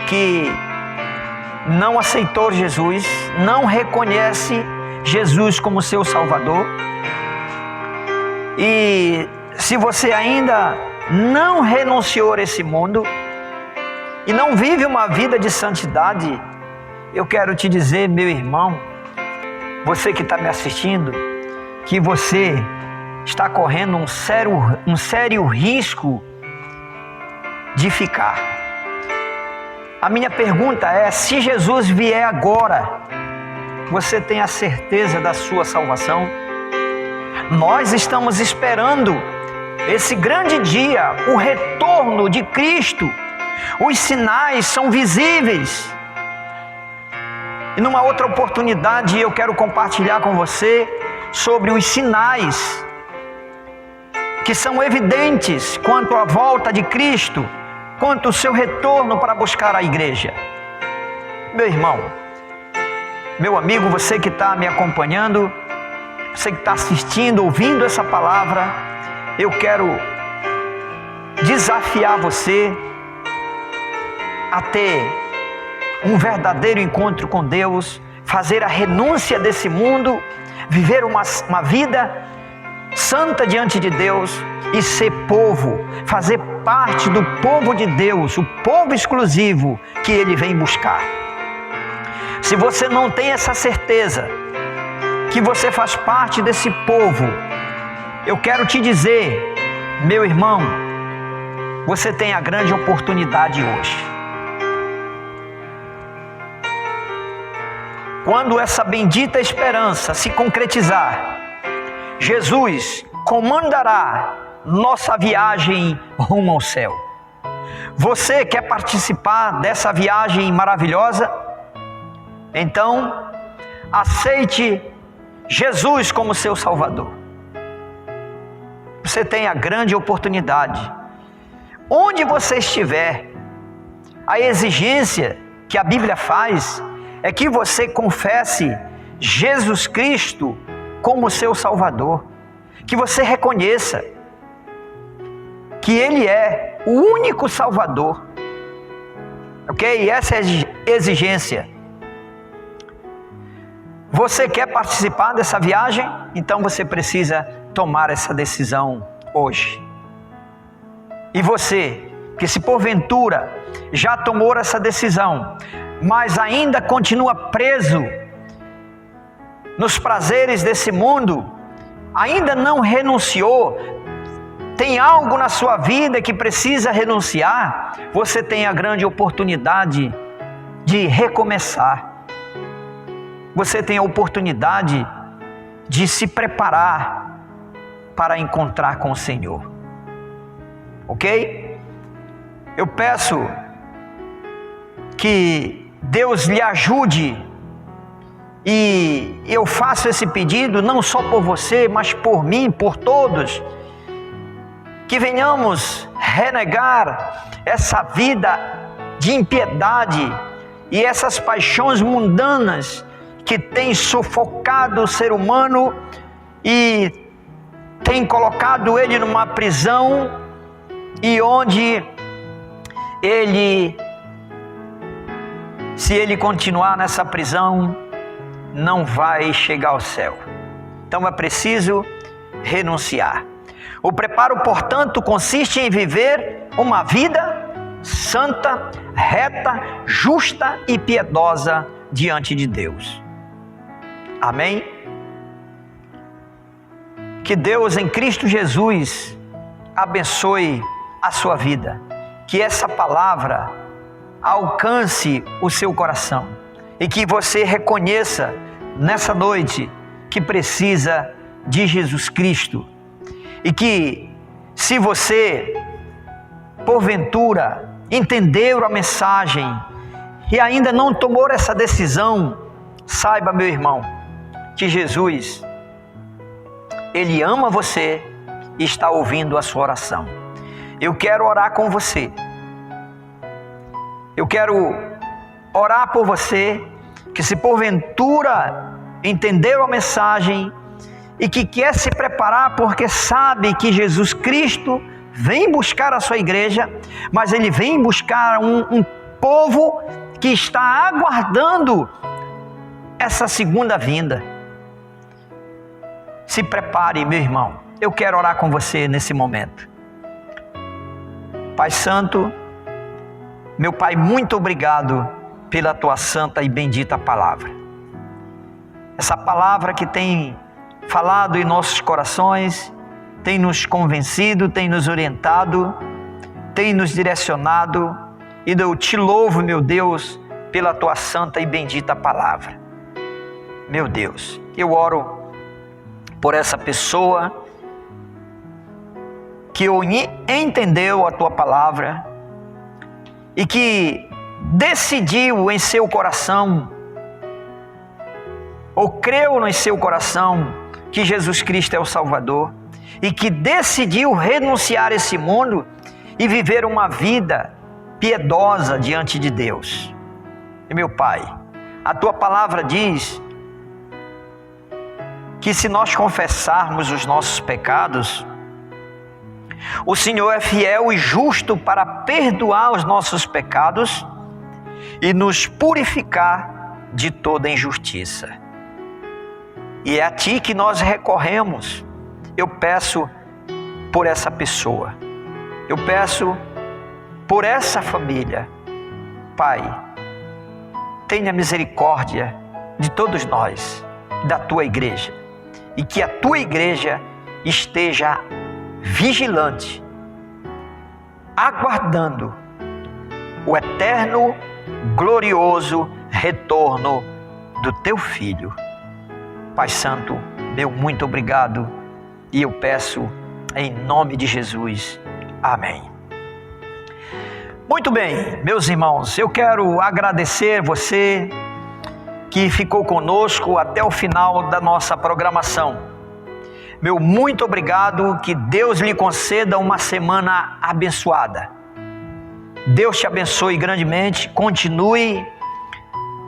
que não aceitou Jesus, não reconhece Jesus como seu Salvador, e se você ainda não renunciou a esse mundo e não vive uma vida de santidade, eu quero te dizer, meu irmão, você que está me assistindo, que você está correndo um sério risco de ficar. A minha pergunta é: se Jesus vier agora, você tem a certeza da sua salvação? Nós estamos esperando esse grande dia, o retorno de Cristo. Os sinais são visíveis. E numa outra oportunidade eu quero compartilhar com você sobre os sinais que são evidentes quanto à volta de Cristo, quanto ao seu retorno para buscar a igreja. Meu irmão, meu amigo, você que está me acompanhando, você que está assistindo, ouvindo essa palavra, eu quero desafiar você a ter um verdadeiro encontro com Deus, fazer a renúncia desse mundo, viver uma vida santa diante de Deus e ser povo, fazer parte do povo de Deus, o povo exclusivo que Ele vem buscar. Se você não tem essa certeza que você faz parte desse povo, eu quero te dizer, meu irmão, você tem a grande oportunidade hoje. Quando essa bendita esperança se concretizar, Jesus comandará nossa viagem rumo ao céu. Você quer participar dessa viagem maravilhosa? Então, aceite Jesus como seu Salvador. Você tem a grande oportunidade. Onde você estiver, a exigência que a Bíblia faz é que você confesse Jesus Cristo como seu Salvador, que você reconheça que Ele é o único Salvador, ok? Essa é a exigência. Você quer participar dessa viagem? Então você precisa tomar essa decisão hoje. E você, que se porventura já tomou essa decisão, mas ainda continua preso nos prazeres desse mundo, ainda não renunciou, tem algo na sua vida que precisa renunciar, você tem a grande oportunidade de recomeçar. Você tem a oportunidade de se preparar para encontrar com o Senhor. Ok? Eu peço que Deus lhe ajude, e eu faço esse pedido não só por você, mas por mim, por todos, que venhamos renegar essa vida de impiedade e essas paixões mundanas que têm sufocado o ser humano e têm colocado ele numa prisão, e onde ele, se ele continuar nessa prisão, não vai chegar ao céu. Então é preciso renunciar. O preparo, portanto, consiste em viver uma vida santa, reta, justa e piedosa diante de Deus. Amém? Que Deus em Cristo Jesus abençoe a sua vida. Que essa palavra alcance o seu coração e que você reconheça nessa noite que precisa de Jesus Cristo. E que, se você porventura entendeu a mensagem e ainda não tomou essa decisão, saiba, meu irmão, que Jesus, Ele ama você e está ouvindo a sua oração. Eu quero orar com você. Eu quero orar por você que, se porventura entendeu a mensagem e que quer se preparar porque sabe que Jesus Cristo vem buscar a sua igreja, mas Ele vem buscar um povo que está aguardando essa segunda vinda. Se prepare, meu irmão. Eu quero orar com você nesse momento. Pai Santo, meu Pai, muito obrigado pela Tua santa e bendita palavra. Essa palavra que tem falado em nossos corações, tem nos convencido, tem nos orientado, tem nos direcionado, e eu te louvo, meu Deus, pela Tua santa e bendita palavra. Meu Deus, eu oro por essa pessoa que entendeu a Tua palavra e que decidiu em seu coração, ou creu em seu coração, que Jesus Cristo é o Salvador, e que decidiu renunciar a esse mundo e viver uma vida piedosa diante de Deus. E meu Pai, a Tua palavra diz que se nós confessarmos os nossos pecados, o Senhor é fiel e justo para perdoar os nossos pecados e nos purificar de toda injustiça. E é a Ti que nós recorremos. Eu peço por essa pessoa, eu peço por essa família. Pai, tenha misericórdia de todos nós, da Tua igreja, e que a Tua igreja esteja vigilante, aguardando o eterno, glorioso retorno do Teu Filho. Pai Santo, meu muito obrigado, e eu peço em nome de Jesus. Amém. Muito bem, meus irmãos, eu quero agradecer você que ficou conosco até o final da nossa programação. Meu muito obrigado, que Deus lhe conceda uma semana abençoada. Deus te abençoe grandemente, continue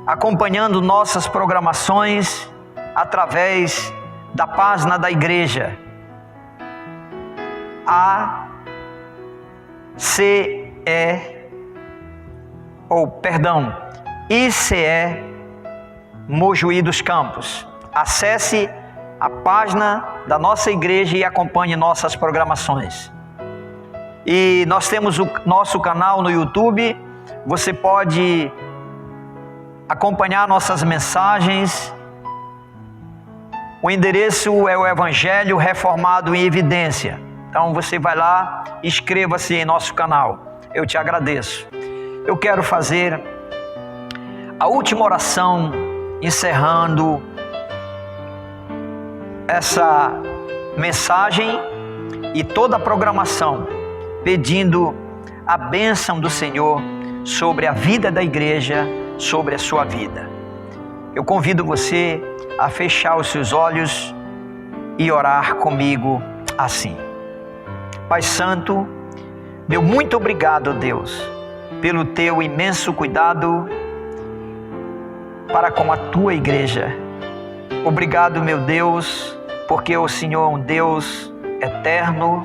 acompanhando nossas programações através da página da igreja, ICE Mojuí dos Campos. Acesse a página da nossa igreja e acompanhe nossas programações. E nós temos o nosso canal no YouTube. Você pode acompanhar nossas mensagens. O endereço é o Evangelho Reformado em Evidência. Então você vai lá, inscreva-se em nosso canal. Eu te agradeço. Eu quero fazer a última oração, encerrando essa mensagem e toda a programação, pedindo a bênção do Senhor sobre a vida da igreja, sobre a sua vida. Eu convido você a fechar os seus olhos e orar comigo assim. Pai Santo, meu muito obrigado, Deus, pelo Teu imenso cuidado para com a Tua igreja. Obrigado, meu Deus, porque o Senhor é um Deus eterno,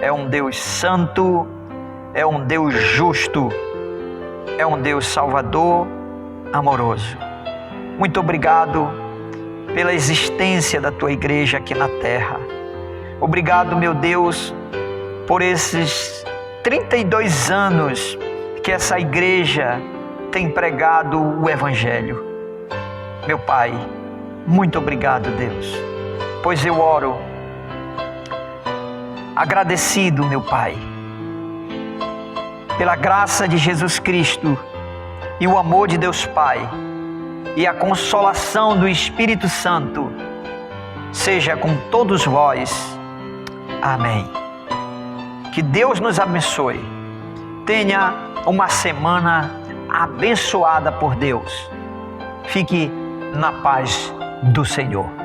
é um Deus santo, é um Deus justo, é um Deus salvador, amoroso. Muito obrigado pela existência da Tua igreja aqui na terra. Obrigado, meu Deus, por esses 32 anos que essa igreja tem pregado o Evangelho. Meu Pai, muito obrigado, Deus, pois eu oro agradecido, meu Pai, pela graça de Jesus Cristo e o amor de Deus Pai e a consolação do Espírito Santo seja com todos vós. Amém. Que Deus nos abençoe. Tenha uma semana abençoada por Deus. Fique na paz do Senhor.